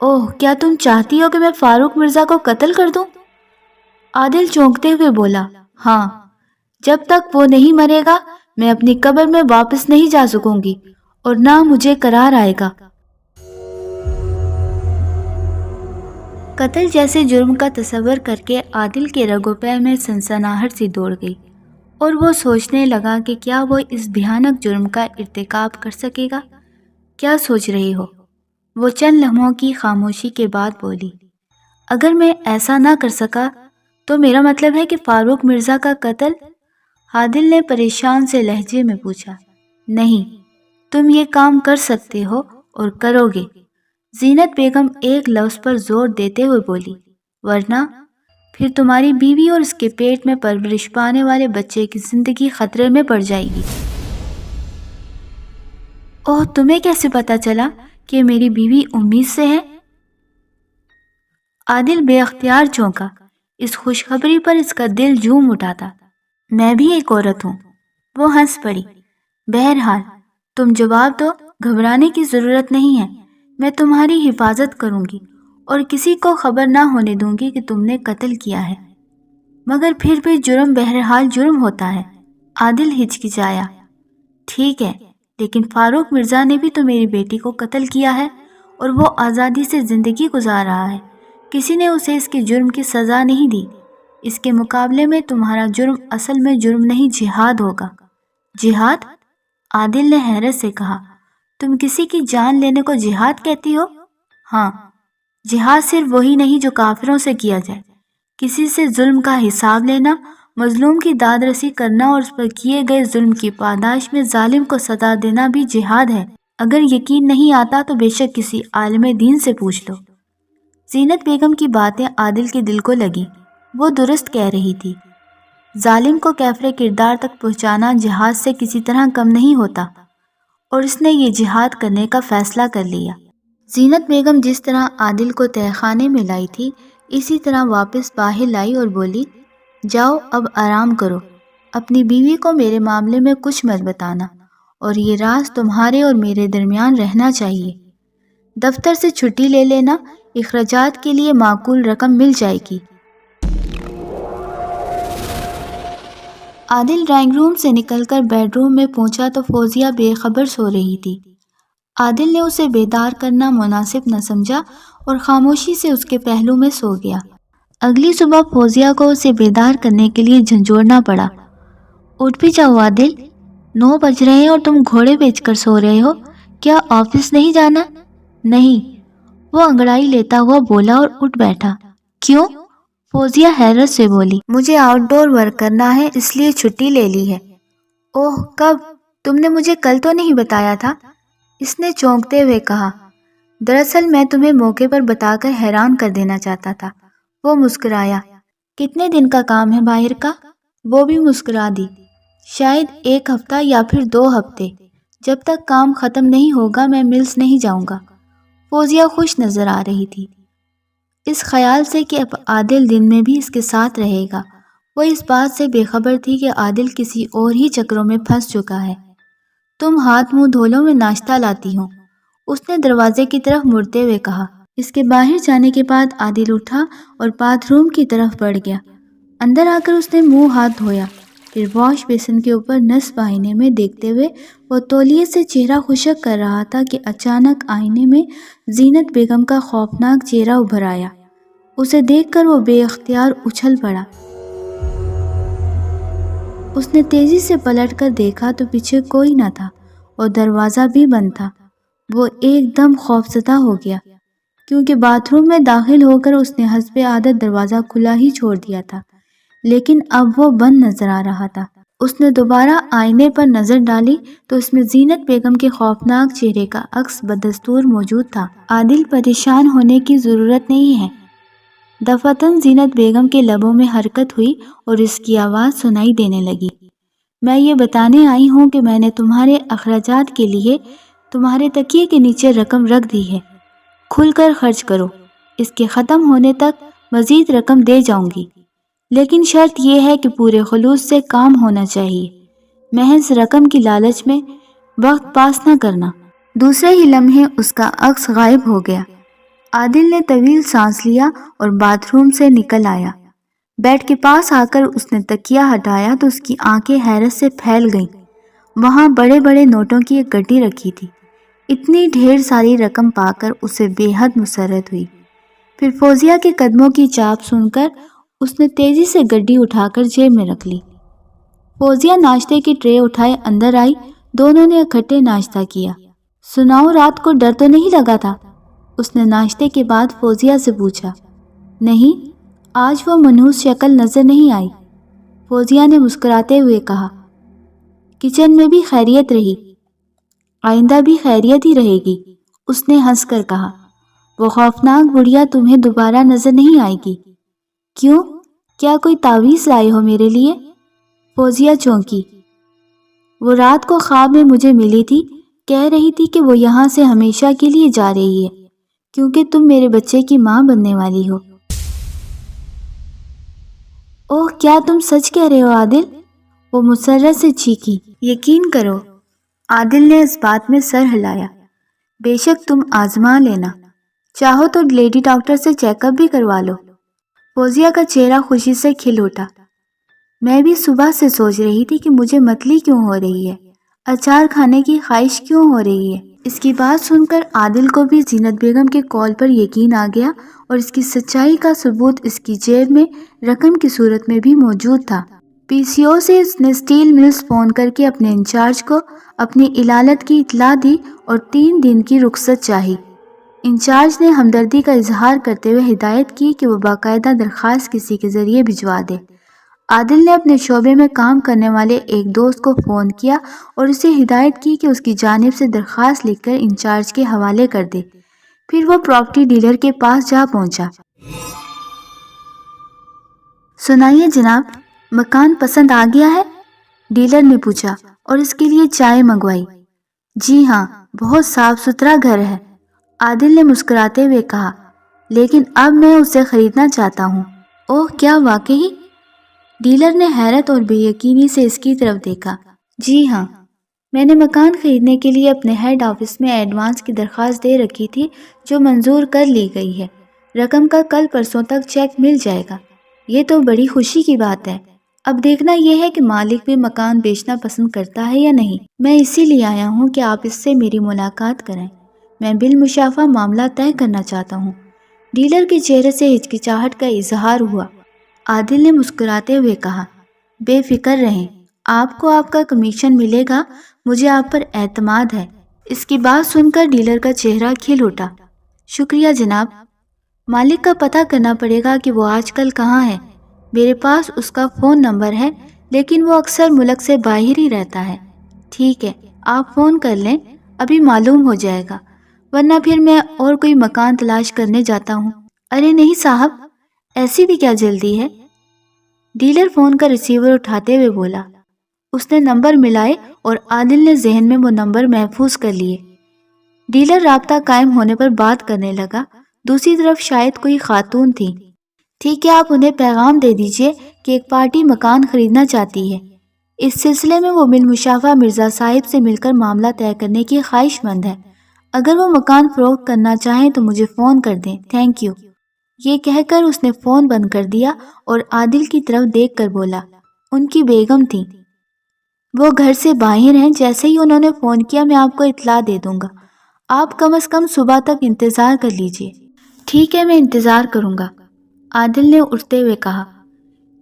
اوہ، کیا تم چاہتی ہو کہ میں فاروق مرزا کو قتل کر دوں؟ عادل چونکتے ہوئے بولا۔ ہاں، جب تک وہ نہیں مرے گا میں اپنی قبر میں واپس نہیں جا سکوں گی اور نہ مجھے قرار آئے گا۔ قتل جیسے جرم کا تصور کر کے عادل کے رگوں پہ میں سنسناہٹ سی دوڑ گئی اور وہ سوچنے لگا کہ کیا وہ اس بھیانک جرم کا ارتکاب کر سکے گا۔ کیا سوچ رہی ہو؟ وہ چند لمحوں کی خاموشی کے بعد بولی۔ اگر میں ایسا نہ کر سکا تو میرا مطلب ہے کہ فاروق مرزا کا قتل؟ عادل نے پریشان سے لہجے میں پوچھا۔ نہیں، تم یہ کام کر سکتے ہو اور کرو گے، زینت بیگم ایک لفظ پر زور دیتے ہوئے بولی، ورنہ پھر تمہاری بیوی اور اس کے پیٹ میں پرورش پانے والے بچے کی زندگی خطرے میں پڑ جائے گی۔ اوہ، تمہیں کیسے پتا چلا کہ میری بیوی امید سے ہے؟ عادل بے اختیار چونکا، اس خوشخبری پر اس کا دل جھوم اٹھا تھا۔ میں بھی ایک عورت ہوں، وہ ہنس پڑی۔ بہرحال تم جواب دو، گھبرانے کی ضرورت نہیں ہے، میں تمہاری حفاظت کروں گی اور کسی کو خبر نہ ہونے دوں گی کہ تم نے قتل کیا ہے۔ مگر پھر بھی جرم بہرحال جرم ہوتا ہے۔ عادل ہچکچایا۔ ٹھیک ہے، لیکن فاروق مرزا نے بھی تو میری بیٹی کو قتل کیا ہے اور وہ آزادی سے زندگی گزار رہا ہے، کسی نے اسے اس کے جرم کی سزا نہیں دی۔ اس کے مقابلے میں تمہارا جرم اصل میں جرم نہیں، جہاد ہوگا۔ جہاد؟ عادل نے حیرت سے کہا۔ تم کسی کی جان لینے کو جہاد کہتی ہو؟ ہاں، جہاد صرف وہی نہیں جو کافروں سے کیا جائے، کسی سے ظلم کا حساب لینا، مظلوم کی داد رسی کرنا اور اس پر کیے گئے ظلم کی پاداش میں ظالم کو سزا دینا بھی جہاد ہے۔ اگر یقین نہیں آتا تو بے شک کسی عالم دین سے پوچھ لو۔ زینت بیگم کی باتیں عادل کے دل کو لگی، وہ درست کہہ رہی تھی۔ ظالم کو کیفر کردار تک پہنچانا جہاد سے کسی طرح کم نہیں ہوتا، اور اس نے یہ جہاد کرنے کا فیصلہ کر لیا۔ زینت بیگم جس طرح عادل کو تہہ خانے میں لائی تھی، اسی طرح واپس باہر لائی اور بولی، جاؤ اب آرام کرو، اپنی بیوی کو میرے معاملے میں کچھ مت بتانا، اور یہ راز تمہارے اور میرے درمیان رہنا چاہیے۔ دفتر سے چھٹی لے لینا، اخراجات کے لیے معقول رقم مل جائے گی۔ عادل ڈرائنگ روم سے نکل کر بیڈ روم میں پہنچا تو فوزیہ بے خبر سو رہی تھی۔ عادل نے اسے بیدار کرنا مناسب نہ سمجھا اور خاموشی سے اس کے پہلو میں سو گیا۔ اگلی صبح فوزیہ کو اسے بیدار کرنے کے لیے جھنجھوڑنا پڑا۔ اٹھ بھی جاؤ عادل، 9 بج رہے ہیں اور تم گھوڑے بیچ کر سو رہے ہو، کیا آفس نہیں جانا؟ نہیں، وہ انگڑائی لیتا ہوا بولا اور اٹھ بیٹھا۔ کیوں؟ فوزیہ حیرت سے بولی۔ مجھے آؤٹ ڈور ورک کرنا ہے، اس لیے چھٹی لے لی ہے۔ اوہ، کب؟ تم نے مجھے کل تو نہیں بتایا تھا، اس نے چونکتے ہوئے کہا۔ دراصل میں تمہیں موقع پر بتا کر حیران کر دینا چاہتا تھا۔ وہ مسکرایا۔ کتنے دن کا کام ہے باہر کا؟ وہ بھی مسکرا دی۔ شاید 1 ہفتہ یا پھر 2 ہفتے، جب تک کام ختم نہیں ہوگا میں ملز نہیں جاؤں گا۔ فوزیہ خوش نظر آ رہی تھی، اس خیال سے کہ اب عادل دن میں بھی اس کے ساتھ رہے گا۔ وہ اس بات سے بے خبر تھی کہ عادل کسی اور ہی چکروں میں پھنس چکا ہے۔ تم ہاتھ منہ دھو لو، میں ناشتہ لاتی ہوں، اس نے دروازے کی طرف مڑتے ہوئے کہا۔ اس کے باہر جانے کے بعد عادل اٹھا اور باتھ روم کی طرف بڑھ گیا۔ اندر آ کر اس نے منہ ہاتھ دھویا، پھر واش بیسن کے اوپر نصب آئینے میں دیکھتے ہوئے وہ تولیے سے چہرہ خشک کر رہا تھا کہ اچانک آئینے میں زینت بیگم کا خوفناک چہرہ ابھر آیا۔ اسے دیکھ کر وہ بے اختیار اچھل پڑا۔ اس نے تیزی سے پلٹ کر دیکھا تو پیچھے کوئی نہ تھا اور دروازہ بھی بند تھا۔ وہ ایک دم خوفزدہ ہو گیا، کیونکہ باتھ روم میں داخل ہو کر اس نے حسب عادت دروازہ کھلا ہی چھوڑ دیا تھا، لیکن اب وہ بند نظر آ رہا تھا۔ اس نے دوبارہ آئینے پر نظر ڈالی تو اس میں زینت بیگم کے خوفناک چہرے کا عکس بدستور موجود تھا۔ عادل، پریشان ہونے کی ضرورت نہیں ہے۔ دفعتاً زینت بیگم کے لبوں میں حرکت ہوئی اور اس کی آواز سنائی دینے لگی۔ میں یہ بتانے آئی ہوں کہ میں نے تمہارے اخراجات کے لیے تمہارے تکیے کے نیچے رقم رکھ دی ہے، کھل کر خرچ کرو، اس کے ختم ہونے تک مزید رقم دے جاؤں گی، لیکن شرط یہ ہے کہ پورے خلوص سے کام ہونا چاہیے، محض رقم کی لالچ میں وقت پاس نہ کرنا۔ دوسرے ہی لمحے اس کا عکس غائب ہو گیا۔ عادل نے طویل سانس لیا اور باتھ روم سے نکل آیا۔ بیڈ کے پاس آ کر اس نے تکیہ ہٹایا تو اس کی آنکھیں حیرت سے پھیل گئیں۔ وہاں بڑے بڑے نوٹوں کی ایک گڈی رکھی تھی۔ اتنی ڈھیر ساری رقم پا کر اسے بے حد مسرت ہوئی۔ پھر فوزیہ کے قدموں کی چاپ سن کر اس نے تیزی سے گڈی اٹھا کر جیب میں رکھ لی۔ فوزیہ ناشتے کی ٹرے اٹھائے اندر آئی، دونوں نے اکٹھے ناشتہ کیا۔ سناؤ، رات کو ڈر تو نہیں لگا تھا؟ اس نے ناشتے کے بعد فوزیہ سے پوچھا۔ نہیں، آج وہ منحوس شکل نظر نہیں آئی، فوزیہ نے مسکراتے ہوئے کہا۔ کچن میں بھی خیریت رہی؟ آئندہ بھی خیریت ہی رہے گی، اس نے ہنس کر کہا۔ وہ خوفناک بڑھیا تمہیں دوبارہ نظر نہیں آئے گی۔ کیوں؟ کیا کوئی تعویذ لائے ہو میرے لیے؟ فوزیہ چونکی۔ وہ رات کو خواب میں مجھے ملی تھی، کہہ رہی تھی کہ وہ یہاں سے ہمیشہ کے لیے جا رہی ہے کیونکہ تم میرے بچے کی ماں بننے والی ہو۔ اوہ، کیا تم سچ کہہ رہے ہو عادل؟ وہ مسرت سے چیخی۔ یقین کرو، عادل نے اس بات میں سر ہلایا۔ بے شک تم آزما لینا، چاہو تو لیڈی ڈاکٹر سے چیک اپ بھی کروا لو۔ فوزیہ کا چہرہ خوشی سے کھل اٹھا۔ میں بھی صبح سے سوچ رہی تھی کہ مجھے متلی کیوں ہو رہی ہے، اچار کھانے کی خواہش کیوں ہو رہی ہے۔ اس کی بات سن کر عادل کو بھی زینت بیگم کے کال پر یقین آ گیا اور اس کی سچائی کا ثبوت اس کی جیب میں رقم کی صورت میں بھی موجود تھا۔ پی سی او سے اس نے اسٹیل ملز فون کر کے اپنے انچارج کو اپنی علالت کی اطلاع دی اور 3 دن کی رخصت چاہی۔ انچارج نے ہمدردی کا اظہار کرتے ہوئے ہدایت کی کہ وہ باقاعدہ درخواست کسی کے ذریعے بھجوا دے۔ عادل نے اپنے شعبے میں کام کرنے والے ایک دوست کو فون کیا اور اسے ہدایت کی کہ اس کی جانب سے درخواست لکھ کر انچارج کے حوالے کر دے۔ پھر وہ پراپرٹی ڈیلر کے پاس جا پہنچا۔ سنائیے جناب، مکان پسند آ گیا ہے؟ ڈیلر نے پوچھا اور اس کے لیے چائے منگوائی۔ جی ہاں، بہت صاف ستھرا گھر ہے، عادل نے مسکراتے ہوئے کہا، لیکن اب میں اسے خریدنا چاہتا ہوں۔ اوہ، کیا واقعی؟ ڈیلر نے حیرت اور بے یقینی سے اس کی طرف دیکھا۔ جی ہاں، میں نے مکان خریدنے کے لیے اپنے ہیڈ آفس میں ایڈوانس کی درخواست دے رکھی تھی جو منظور کر لی گئی ہے۔ رقم کا کل پرسوں تک چیک مل جائے گا۔ یہ تو بڑی خوشی کی بات ہے۔ اب دیکھنا یہ ہے کہ مالک بھی مکان بیچنا پسند کرتا ہے یا نہیں۔ میں اسی لیے آیا ہوں کہ آپ اس سے میری ملاقات کریں۔ میں بالمشافہ معاملہ طے کرنا چاہتا ہوں۔ ڈیلر کے چہرے سے ہچکچاہٹ کا اظہار ہوا۔ عادل نے مسکراتے ہوئے کہا، بے فکر رہیں، آپ کو آپ کا کمیشن ملے گا، مجھے آپ پر اعتماد ہے۔ اس کی بات سن کر ڈیلر کا چہرہ کھل اٹھا۔ شکریہ جناب، مالک کا پتہ کرنا پڑے گا کہ وہ آج کل کہاں ہے۔ میرے پاس اس کا فون نمبر ہے لیکن وہ اکثر ملک سے باہر ہی رہتا ہے۔ ٹھیک ہے، آپ فون کر لیں، ابھی معلوم ہو جائے گا، ورنہ پھر میں اور کوئی مکان تلاش کرنے جاتا ہوں۔ ارے نہیں صاحب، ایسی بھی کیا جلدی ہے؟ ڈیلر فون کا ریسیور اٹھاتے ہوئے بولا۔ اس نے نمبر ملائے اور عادل نے ذہن میں وہ نمبر محفوظ کر لیے۔ ڈیلر رابطہ قائم ہونے پر بات کرنے لگا۔ دوسری طرف شاید کوئی خاتون تھی۔ ٹھیک ہے، آپ انہیں پیغام دے دیجئے کہ ایک پارٹی مکان خریدنا چاہتی ہے۔ اس سلسلے میں وہ بالمشافہ مرزا صاحب سے مل کر معاملہ طے کرنے کی خواہش مند ہے۔ اگر وہ مکان فروخت کرنا چاہیں تو مجھے فون کر دیں، تھینک یو۔ یہ کہہ کر اس نے فون بند کر دیا اور عادل کی طرف دیکھ کر بولا، ان کی بیگم تھی، وہ گھر سے باہر ہیں، جیسے ہی انہوں نے فون کیا میں آپ کو اطلاع دے دوں گا۔ آپ کم از کم صبح تک انتظار کر لیجئے۔ ٹھیک ہے، میں انتظار کروں گا، عادل نے اٹھتے ہوئے کہا۔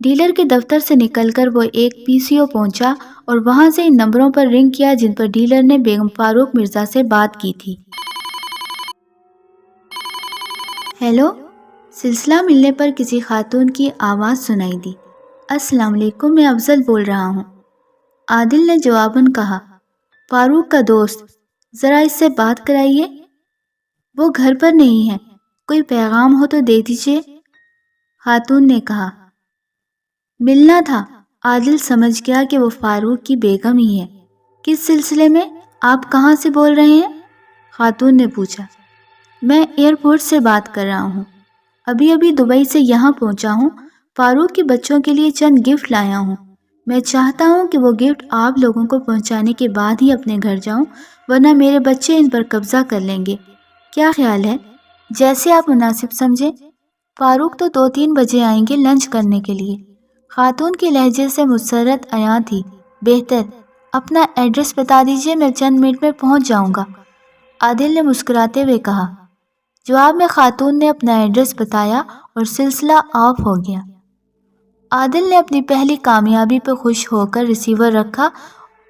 ڈیلر کے دفتر سے نکل کر وہ ایک پی سی او پہنچا اور وہاں سے ان نمبروں پر رنگ کیا جن پر ڈیلر نے بیگم فاروق مرزا سے بات کی تھی۔ ہیلو، سلسلہ ملنے پر کسی خاتون کی آواز سنائی دی۔ السلام علیکم، میں افضل بول رہا ہوں، عادل نے جواباً کہا۔ فاروق کا دوست، ذرا اس سے بات کرائیے، وہ گھر پر نہیں ہے، کوئی پیغام ہو تو دے دیجیے، خاتون نے کہا۔ ملنا تھا، عادل سمجھ گیا کہ وہ فاروق کی بیگم ہی ہے۔ کس سلسلے میں؟ آپ کہاں سے بول رہے ہیں؟ خاتون نے پوچھا۔ میں ایئرپورٹ سے بات کر رہا ہوں، ابھی ابھی دبئی سے یہاں پہنچا ہوں، فاروق کے بچوں کے لیے چند گفٹ لایا ہوں۔ میں چاہتا ہوں کہ وہ گفٹ آپ لوگوں کو پہنچانے کے بعد ہی اپنے گھر جاؤں، ورنہ میرے بچے ان پر قبضہ کر لیں گے۔ کیا خیال ہے؟ جیسے آپ مناسب سمجھیں۔ فاروق تو 2-3 بجے آئیں گے لنچ کرنے کے لیے۔ خاتون کے لہجے سے مسرت عیاں تھی۔ بہتر، اپنا ایڈریس بتا دیجئے، میں چند منٹ میں پہنچ جاؤں گا، عادل نے مسکراتے ہوئے کہا۔ جواب میں خاتون نے اپنا ایڈریس بتایا اور سلسلہ آف ہو گیا۔ عادل نے اپنی پہلی کامیابی پہ خوش ہو کر ریسیور رکھا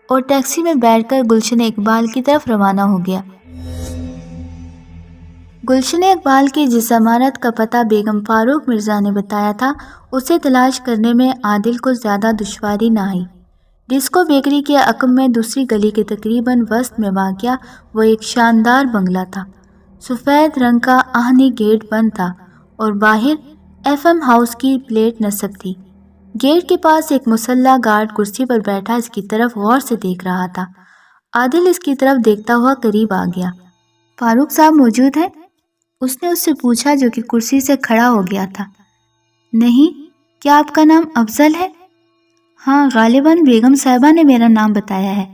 اور ٹیکسی میں بیٹھ کر گلشن اقبال کی طرف روانہ ہو گیا۔ گلشن اقبال کی جس عمارت کا پتہ بیگم فاروق مرزا نے بتایا تھا، اسے تلاش کرنے میں عادل کو زیادہ دشواری نہ آئی۔ ڈسکو بیکری کے عقب میں دوسری گلی کے تقریباً وسط میں واقع وہ ایک شاندار بنگلہ تھا۔ سفید رنگ کا آہنی گیٹ بند تھا اور باہر FM ہاؤس کی پلیٹ نصب تھی۔ گیٹ کے پاس ایک مسلح گارڈ کرسی پر بیٹھا اس کی طرف غور سے دیکھ رہا تھا۔ عادل اس کی طرف دیکھتا ہوا قریب آ گیا۔ فاروق صاحب موجود ہیں؟ اس نے اس سے پوچھا جو کہ کرسی سے کھڑا ہو گیا تھا۔ نہیں، کیا آپ کا نام افضل ہے؟ ہاں، غالباً بیگم صاحبہ نے میرا نام بتایا ہے۔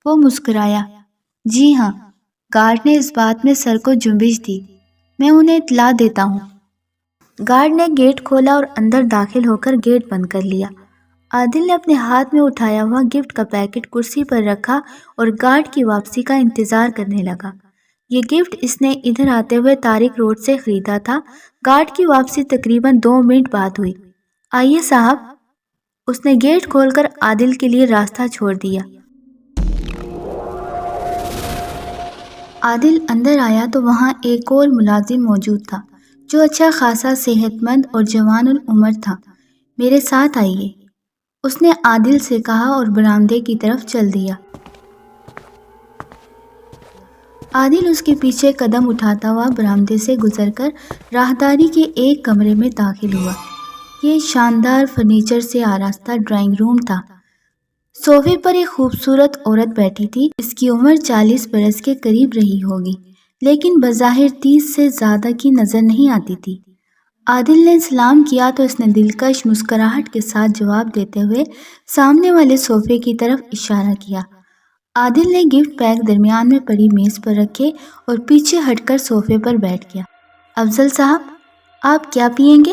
وہ مسکرایا۔ جی ہاں، گارڈ نے اس بات میں سر کو جنبش دی۔ میں انہیں اطلاع دیتا ہوں۔ گارڈ نے گیٹ کھولا اور اندر داخل ہو کر گیٹ بند کر لیا۔ عادل نے اپنے ہاتھ میں اٹھایا ہوا گفٹ کا پیکٹ کرسی پر رکھا اور گارڈ کی واپسی کا انتظار کرنے لگا۔ یہ گفٹ اس نے ادھر آتے ہوئے طارق روڈ سے خریدا تھا۔ گارڈ کی واپسی تقریباً 2 منٹ بعد ہوئی۔ آئیے صاحب۔ اس نے گیٹ کھول کر عادل کے لیے راستہ چھوڑ دیا۔ عادل اندر آیا تو وہاں ایک اور ملازم موجود تھا جو اچھا خاصا صحت مند اور جوان العمر تھا۔ میرے ساتھ آئیے، اس نے عادل سے کہا اور برآمدے کی طرف چل دیا۔ عادل اس کے پیچھے قدم اٹھاتا ہوا برآمدے سے گزر کر راہداری کے ایک کمرے میں داخل ہوا۔ یہ شاندار فرنیچر سے آراستہ ڈرائنگ روم تھا۔ صوفے پر ایک خوبصورت عورت بیٹھی تھی۔ اس کی عمر 40 برس کے قریب رہی ہوگی، لیکن بظاہر 30 سے زیادہ کی نظر نہیں آتی تھی۔ عادل نے سلام کیا تو اس نے دلکش مسکراہٹ کے ساتھ جواب دیتے ہوئے سامنے والے صوفے کی طرف اشارہ کیا۔ عادل نے گفٹ پیک درمیان میں پڑی میز پر رکھے اور پیچھے ہٹ کر صوفے پر بیٹھ گیا۔ افضل صاحب، آپ کیا پئیں گے؟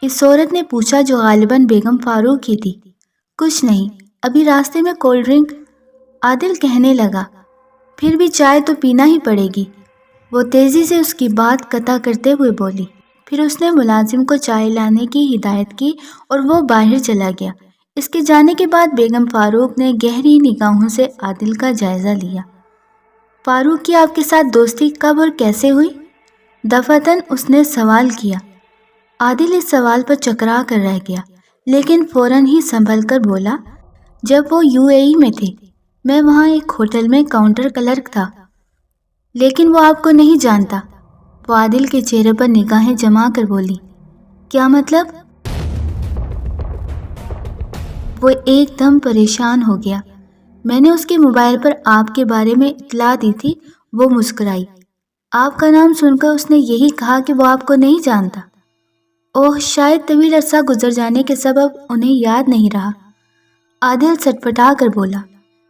اس عورت نے پوچھا جو غالباً بیگم فاروق کی تھی۔ کچھ نہیں، ابھی راستے میں کولڈ ڈرنک، عادل کہنے لگا۔ پھر بھی چائے تو پینا ہی پڑے گی، وہ تیزی سے اس کی بات قطع کرتے ہوئے بولی۔ پھر اس نے ملازم کو چائے لانے کی ہدایت کی اور وہ باہر چلا گیا۔ اس کے جانے کے بعد بیگم فاروق نے گہری نگاہوں سے عادل کا جائزہ لیا۔ فاروق کی آپ کے ساتھ دوستی کب اور کیسے ہوئی؟ دفعتاً اس نے سوال کیا۔ عادل اس سوال پر چکرا کر رہ گیا، لیکن فوراً ہی سنبھل کر بولا، جب وہ UAE میں تھے، میں وہاں ایک ہوٹل میں کاؤنٹر کلرک تھا۔ لیکن وہ آپ کو نہیں جانتا؟ وہ عادل کے چہرے پر نگاہیں جما کر بولی۔ کیا مطلب؟ وہ ایک دم پریشان ہو گیا۔ میں نے اس کے موبائل پر آپ کے بارے میں اطلاع دی تھی۔ وہ مسکرائی۔ آپ کا نام سن کر اس نے یہی کہا کہ وہ آپ کو نہیں جانتا؟ اوہ، شاید طویل عرصہ گزر جانے کے سبب انہیں یاد نہیں رہا۔ عادل سٹپٹا کر بولا۔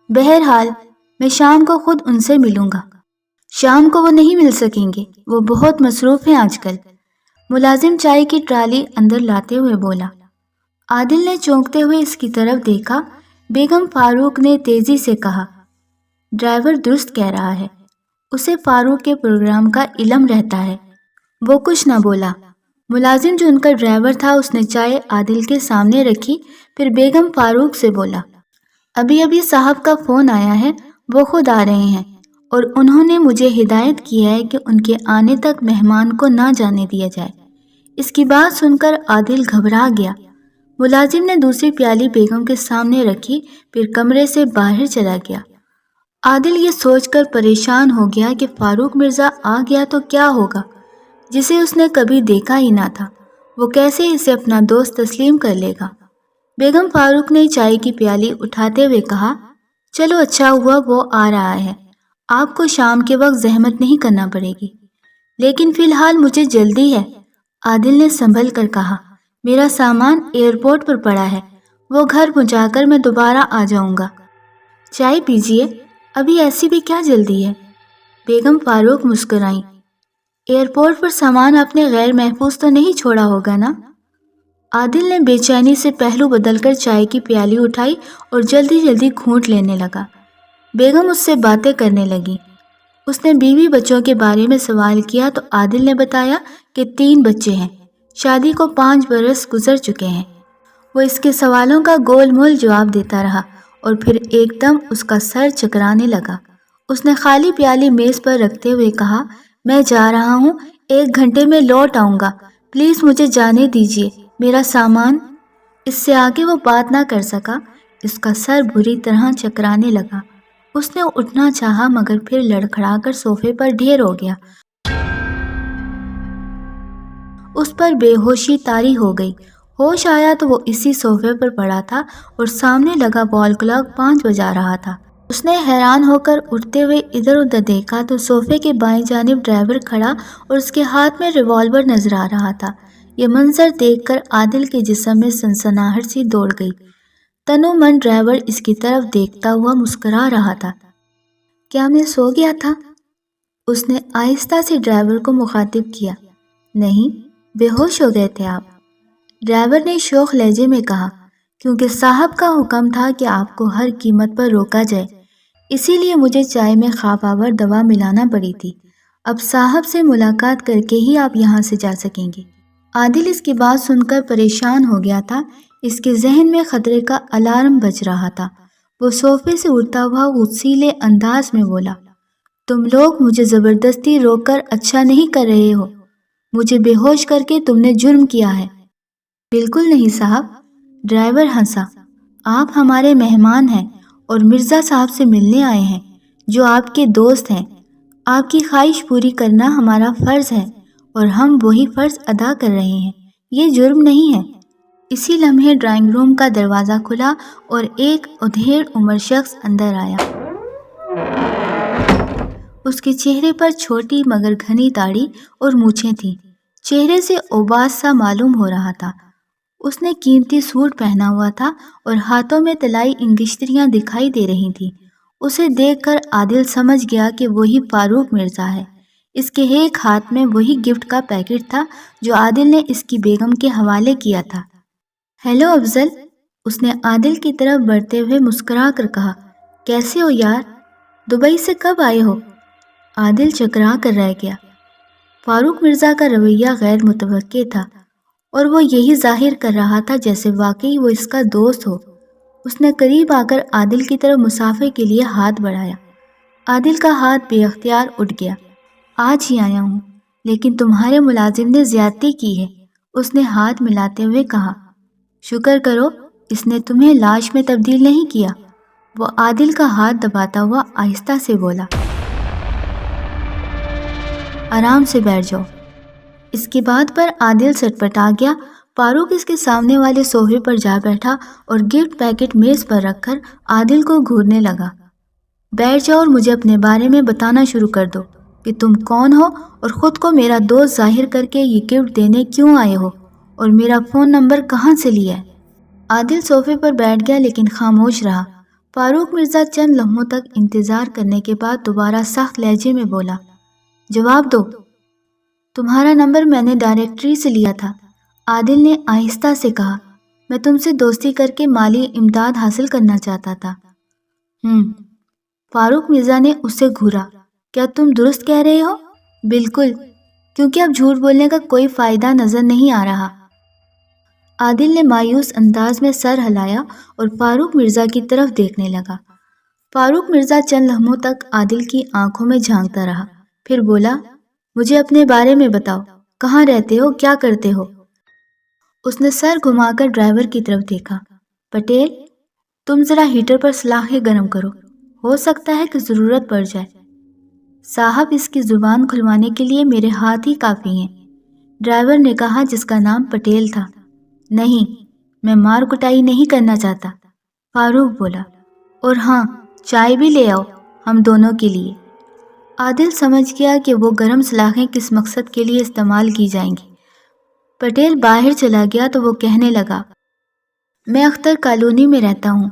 بہرحال میں شام کو خود ان سے ملوں گا۔ شام کو وہ نہیں مل سکیں گے، وہ بہت مصروف ہیں آج کل، ملازم چائے کی ٹرالی اندر لاتے ہوئے بولا۔ عادل نے چونکتے ہوئے اس کی طرف دیکھا۔ بیگم فاروق نے تیزی سے کہا، ڈرائیور درست کہہ رہا ہے، اسے فاروق کے پروگرام کا علم رہتا ہے۔ وہ کچھ نہ بولا۔ ملازم جو ان کا ڈرائیور تھا اس نے چائے عادل کے سامنے رکھی، پھر بیگم فاروق سے بولا، ابھی صاحب کا فون آیا ہے، وہ خود آ رہے ہیں اور انہوں نے مجھے ہدایت کی ہے کہ ان کے آنے تک مہمان کو نہ جانے دیا جائے۔ اس کی بات سن کر عادل گھبرا گیا۔ ملازم نے دوسری پیالی بیگم کے سامنے رکھی، پھر کمرے سے باہر چلا گیا۔ عادل یہ سوچ کر پریشان ہو گیا کہ فاروق مرزا آ گیا تو کیا ہوگا، جسے اس نے کبھی دیکھا ہی نہ تھا۔ وہ کیسے اسے اپنا دوست تسلیم کر لے گا؟ بیگم فاروق نے چائے کی پیالی اٹھاتے ہوئے کہا، چلو اچھا ہوا وہ آ رہا ہے، آپ کو شام کے وقت زحمت نہیں کرنا پڑے گی، لیکن فی الحال مجھے جلدی ہے۔ عادل نے سنبھل کر کہا، میرا سامان ایئرپورٹ پر پڑا ہے، وہ گھر پہنچا کر میں دوبارہ آ جاؤں گا۔ چائے پیجیے، ابھی ایسی بھی کیا جلدی ہے؟ بیگم فاروق مسکرائیں۔ ایئرپورٹ پر سامان آپ نے غیر محفوظ تو نہیں چھوڑا ہوگا نا؟ عادل نے بے چینی سے پہلو بدل کر چائے کی پیالی اٹھائی اور جلدی جلدی گھونٹ لینے لگا۔ بیگم اس سے باتیں کرنے لگی۔ اس نے بیوی بچوں کے بارے میں سوال کیا تو عادل نے بتایا کہ 3 بچے ہیں، شادی کو 5 برس گزر چکے ہیں۔ وہ اس کے سوالوں کا گول مول جواب دیتا رہا اور پھر ایک دم اس کا سر چکرانے لگا۔ اس نے خالی پیالی میز پر رکھتے ہوئے کہا، میں جا رہا ہوں، 1 گھنٹے میں لوٹ آؤں گا، پلیز مجھے جانے دیجیے، میرا سامان۔ اس سے آگے وہ بات نہ کر سکا، اس کا سر بری طرح چکرانے لگا۔ اس نے اٹھنا چاہا مگر پھر لڑکھڑا کر صوفے پر ڈھیر ہو گیا۔ اس پر بے ہوشی طاری ہو گئی۔ ہوش آیا تو وہ اسی صوفے پر پڑا تھا اور سامنے لگا وال کلاک 5 بجا رہا تھا۔ اس نے حیران ہو کر اٹھتے ہوئے ادھر ادھر دیکھا تو صوفے کے بائیں جانب ڈرائیور کھڑا اور اس کے ہاتھ میں ریوالور نظر آ رہا تھا۔ یہ منظر دیکھ کر عادل کے جسم میں سنسناہٹ سی دوڑ گئی۔ تنو من ڈرائیور اس کی طرف دیکھتا ہوا مسکرا رہا تھا۔ کیا میں سو گیا تھا؟ اس نے آہستہ سے ڈرائیور کو مخاطب کیا۔ نہیں، بے ہوش ہو گئے تھے آپ، ڈرائیور نے شوخ لہجے میں کہا، کیونکہ صاحب کا حکم تھا کہ آپ کو ہر قیمت پر روکا جائے، اسی لیے مجھے چائے میں خواب آور دوا ملانا پڑی تھی۔ اب صاحب سے ملاقات کر کے ہی آپ یہاں سے جا سکیں گے۔ عادل اس کی بات سن کر پریشان ہو گیا تھا۔ اس کے ذہن میں خطرے کا الارم بج رہا تھا۔ وہ صوفے سے اٹھتا ہوا غصیلے انداز میں بولا، تم لوگ مجھے زبردستی روک کر اچھا نہیں کر رہے ہو، مجھے بے ہوش کر کے تم نے جرم کیا ہے۔ بالکل نہیں صاحب، ڈرائیور ہنسا، آپ ہمارے مہمان ہیں اور مرزا صاحب سے ملنے آئے ہیں جو آپ کے دوست ہیں۔ آپ کی خواہش پوری کرنا ہمارا فرض ہے اور ہم وہی فرض ادا کر رہے ہیں، یہ جرم نہیں ہے۔ اسی لمحے ڈرائنگ روم کا دروازہ کھلا اور ایک ادھیڑ عمر شخص اندر آیا۔ اس کے چہرے پر چھوٹی مگر گھنی داڑھی اور مونچھیں تھیں، چہرے سے اوباس سا معلوم ہو رہا تھا۔ اس نے قیمتی سوٹ پہنا ہوا تھا اور ہاتھوں میں طلائی انگشتریاں دکھائی دے رہی تھیں۔ اسے دیکھ کر عادل سمجھ گیا کہ وہی فاروق مرزا ہے۔ اس کے ایک ہاتھ میں وہی گفٹ کا پیکٹ تھا جو عادل نے اس کی بیگم کے حوالے کیا تھا۔ ہیلو افضل، اس نے عادل کی طرف بڑھتے ہوئے مسکرا کر کہا، کیسے ہو یار؟ دبئی سے کب آئے ہو؟ عادل چکرا کر رہ گیا۔ فاروق مرزا کا رویہ غیر متوقع تھا اور وہ یہی ظاہر کر رہا تھا جیسے واقعی وہ اس کا دوست ہو۔ اس نے قریب آ کر عادل کی طرف مسافے کے لیے ہاتھ بڑھایا۔ عادل کا ہاتھ بے اختیار اٹھ گیا۔ آج ہی آیا ہوں، لیکن تمہارے ملازم نے زیادتی کی ہے، اس نے ہاتھ ملاتے ہوئے کہا۔ شکر کرو اس نے تمہیں لاش میں تبدیل نہیں کیا، وہ عادل کا ہاتھ دباتا ہوا آہستہ سے بولا۔ آرام سے بیٹھ جاؤ۔ اس کی بات پر عادل سٹپٹا گیا۔ فاروق اس کے سامنے والے صوفے پر جا بیٹھا اور گفٹ پیکٹ میز پر رکھ کر عادل کو گھورنے لگا۔ بیٹھ جاؤ اور مجھے اپنے بارے میں بتانا شروع کر دو کہ تم کون ہو اور خود کو میرا دوست ظاہر کر کے یہ گفٹ دینے کیوں آئے ہو اور میرا فون نمبر کہاں سے لیا ہے؟ عادل صوفے پر بیٹھ گیا لیکن خاموش رہا۔ فاروق مرزا چند لمحوں تک انتظار کرنے کے بعد دوبارہ سخت لہجے میں بولا، جواب دو۔ تمہارا نمبر میں نے ڈائریکٹری سے لیا تھا، عادل نے آہستہ سے کہا۔ میں تم سے دوستی کر کے مالی امداد حاصل کرنا چاہتا تھا۔ فاروق مرزا نے اس سے گھورا، کیا تم درست کہہ رہے ہو؟ بالکل، کیونکہ اب جھوٹ بولنے کا کوئی فائدہ نظر نہیں آ رہا۔ عادل نے مایوس انداز میں سر ہلایا اور فاروق مرزا کی طرف دیکھنے لگا۔ فاروق مرزا چند لمحوں تک عادل کی آنکھوں میں جھانکتا رہا، پھر بولا، مجھے اپنے بارے میں بتاؤ، کہاں رہتے ہو، کیا کرتے ہو؟ اس نے سر گھما کر ڈرائیور کی طرف دیکھا۔ پٹیل، تم ذرا ہیٹر پر سلاخیں گرم کرو، ہو سکتا ہے کہ ضرورت پڑ جائے۔ صاحب، اس کی زبان کھلوانے کے لیے میرے ہاتھ ہی کافی ہیں، ڈرائیور نے کہا جس کا نام پٹیل تھا۔ نہیں، میں مار کٹائی نہیں کرنا چاہتا، فاروق بولا، اور ہاں، چائے بھی لے آؤ ہم دونوں کے لیے۔ عادل سمجھ گیا کہ وہ گرم سلاخیں کس مقصد کے لیے استعمال کی جائیں گی۔ پٹیل باہر چلا گیا تو وہ کہنے لگا، میں اختر کالونی میں رہتا ہوں،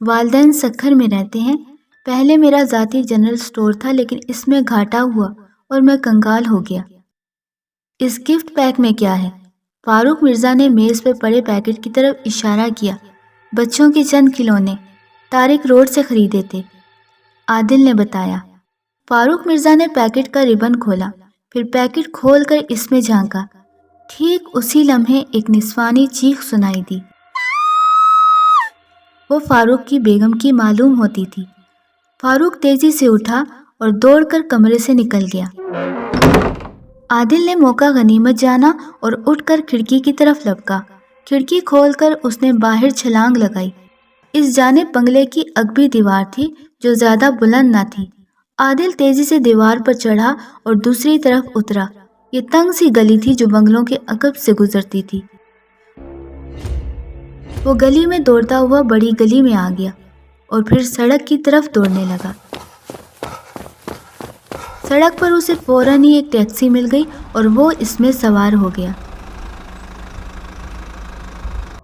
والدین سکھر میں رہتے ہیں۔ پہلے میرا ذاتی جنرل سٹور تھا لیکن اس میں گھاٹا ہوا اور میں کنگال ہو گیا۔ اس گفٹ پیک میں کیا ہے؟ فاروق مرزا نے میز پہ پڑے پیکٹ کی طرف اشارہ کیا۔ بچوں کے چند کھلونے، طارق روڈ سے خریدے تھے، عادل نے بتایا۔ فاروق مرزا نے پیکٹ کا ربن کھولا، پھر پیکٹ کھول کر اس میں جھانکا۔ ٹھیک اسی لمحے ایک نسوانی چیخ سنائی دی۔ وہ فاروق کی بیگم کی معلوم ہوتی تھی۔ فاروق تیزی سے اٹھا اور دوڑ کر کمرے سے نکل گیا۔ عادل نے موقع غنیمت جانا اور اٹھ کر کھڑکی کی طرف لپکا۔ کھڑکی کھول کر اس نے باہر چھلانگ لگائی۔ اس جانب بنگلے کی اگبی دیوار تھی جو زیادہ بلند نہ تھی۔ عادل تیزی سے دیوار پر چڑھا اور دوسری طرف اترا۔ یہ تنگ سی گلی تھی جو بنگلوں کے عقب سے گزرتی تھی۔ وہ گلی میں دوڑتا ہوا بڑی گلی میں آ گیا اور پھر سڑک کی طرف دوڑنے لگا۔ سڑک پر اسے فوراً ہی ایک ٹیکسی مل گئی اور وہ اس میں سوار ہو گیا۔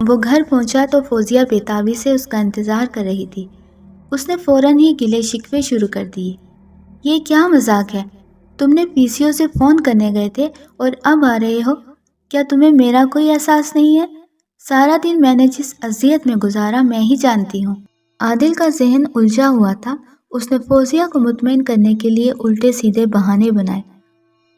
وہ گھر پہنچا تو فوزیہ بے-تابی سے اس کا انتظار کر رہی تھی۔ اس نے فوراً ہی گلے شکوے شروع کر دیے۔ یہ کیا مذاق ہے؟ تم نے پی سی او سے فون کرنے گئے تھے اور اب آ رہے ہو؟ کیا تمہیں میرا کوئی احساس نہیں ہے؟ سارا دن میں نے جس اذیت میں گزارا میں ہی جانتی ہوں۔ عادل کا ذہن الجھا ہوا تھا۔ اس نے فوزیہ کو مطمئن کرنے کے لیے الٹے سیدھے بہانے بنائے۔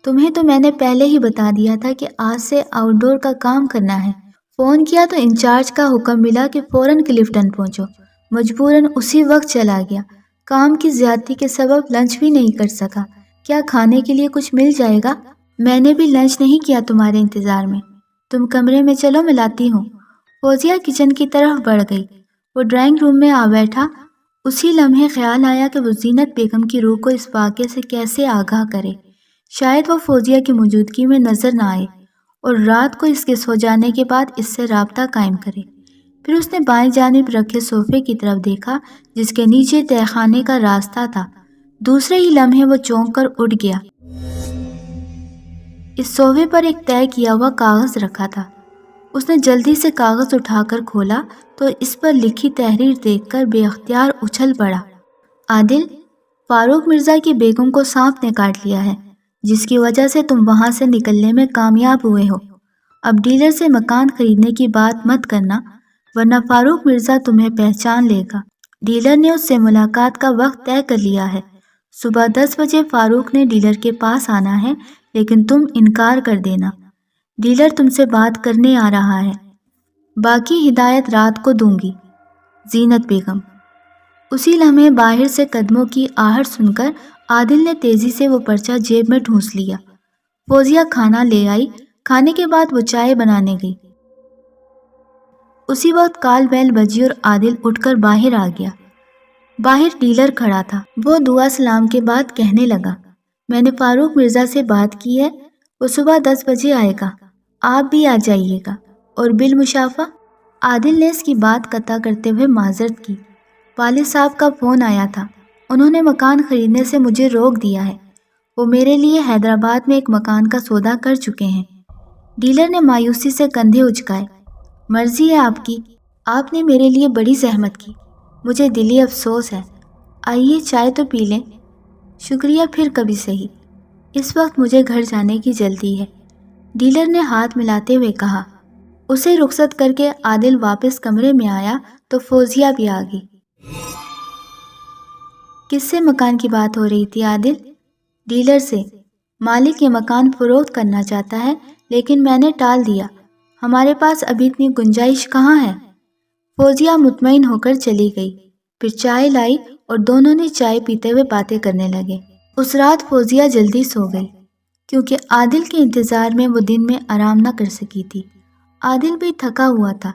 تمہیں تو میں نے پہلے ہی بتا دیا تھا کہ آج سے آؤٹ ڈور کا کام کرنا ہے۔ فون کیا تو انچارج کا حکم ملا کہ فوراً کلفٹن پہنچو۔ مجبوراً اسی وقت چلا گیا۔ کام کی زیادتی کے سبب لنچ بھی نہیں کر سکا۔ کیا کھانے کے لیے کچھ مل جائے گا؟ میں نے بھی لنچ نہیں کیا تمہارے انتظار میں۔ تم کمرے میں چلو، میں لاتی ہوں۔ فوزیہ کچن کی طرف بڑھ گئی۔ وہ ڈرائنگ روم میں آ بیٹھا۔ اسی لمحے خیال آیا کہ وہ زینت بیگم کی روح کو اس واقعے سے کیسے آگاہ کرے۔ شاید وہ فوزیہ کی موجودگی میں نظر نہ آئے اور رات کو اس کے سو جانے کے بعد اس سے رابطہ قائم کرے۔ پھر اس نے بائیں جانب رکھے صوفے کی طرف دیکھا جس کے نیچے تہہ خانے کا راستہ تھا۔ دوسرے ہی لمحے وہ چونک کر اٹھ گیا۔ اس صوفے پر ایک طے کیا ہوا کاغذ رکھا تھا۔ اس نے جلدی سے کاغذ اٹھا کر کھولا تو اس پر لکھی تحریر دیکھ کر بے اختیار اچھل پڑا۔ عادل، فاروق مرزا کی بیگم کو سانپ نے کاٹ لیا ہے، جس کی وجہ سے تم وہاں سے نکلنے میں کامیاب ہوئے ہو۔ اب ڈیلر سے مکان خریدنے کی بات مت کرنا، ورنہ فاروق مرزا تمہیں پہچان لے گا۔ ڈیلر نے اس سے ملاقات کا وقت طے کر لیا ہے۔ صبح 10 بجے فاروق نے ڈیلر کے پاس آنا ہے، لیکن تم انکار کر دینا۔ ڈیلر تم سے بات کرنے آ رہا ہے۔ باقی ہدایت رات کو دوں گی، زینت بیگم۔ اسی لمحے باہر سے قدموں کی آہٹ سن کر عادل نے تیزی سے وہ پرچہ جیب میں ٹھونس لیا۔ فوزیہ کھانا لے آئی۔ کھانے کے بعد وہ چائے بنانے گئی۔ اسی وقت کال بیل بجی اور عادل اٹھ کر باہر آ گیا۔ باہر ڈیلر کھڑا تھا۔ وہ دعا سلام کے بعد کہنے لگا، میں نے فاروق مرزا سے بات کی ہے، وہ صبح 10 بجے آئے گا، آپ بھی آ جائیے گا، اور بالمشافہ۔ عادل نے اس کی بات قطع کرتے ہوئے معذرت کی۔ والد صاحب کا فون آیا تھا، انہوں نے مکان خریدنے سے مجھے روک دیا ہے۔ وہ میرے لیے حیدرآباد میں ایک مکان کا سودا کر چکے ہیں۔ ڈیلر نے مایوسی سے کندھے اچکائے۔ مرضی ہے آپ کی، آپ نے میرے لیے بڑی زحمت کی، مجھے دلی افسوس ہے۔ آئیے چائے تو پی لیں۔ شکریہ، پھر کبھی صحیح، اس وقت مجھے گھر جانے کی جلدی ہے، ڈیلر نے ہاتھ ملاتے ہوئے کہا۔ اسے رخصت کر کے عادل واپس کمرے میں آیا تو فوزیہ بھی آ گئی۔ کس سے مکان کی بات ہو رہی تھی عادل؟ ڈیلر سے۔ مالک یہ مکان فروخت کرنا چاہتا ہے، لیکن میں نے ٹال دیا، ہمارے پاس ابھی اتنی گنجائش کہاں ہے۔ فوزیہ مطمئن ہو کر چلی گئی۔ پھر چائے لائی اور دونوں نے چائے پیتے ہوئے باتیں کرنے لگے۔ اس رات فوزیہ جلدی سو گئی، کیونکہ عادل کے انتظار میں وہ دن میں آرام نہ کر سکی تھی۔ عادل بھی تھکا ہوا تھا،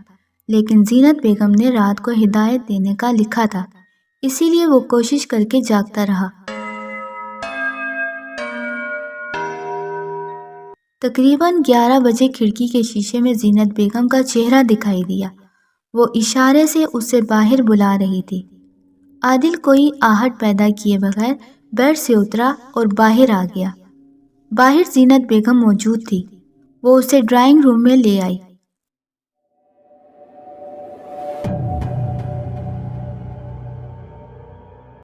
لیکن زینت بیگم نے رات کو ہدایت دینے کا لکھا تھا، اسی لیے وہ کوشش کر کے جاگتا رہا۔ تقریباً 11 بجے کھڑکی کے شیشے میں زینت بیگم کا چہرہ دکھائی دیا۔ وہ اشارے سے اسے باہر بلا رہی تھی۔ عادل کوئی آہٹ پیدا کیے بغیر بیڈ سے اترا اور باہر آ گیا۔ باہر زینت بیگم موجود تھی۔ وہ اسے ڈرائنگ روم میں لے آئی۔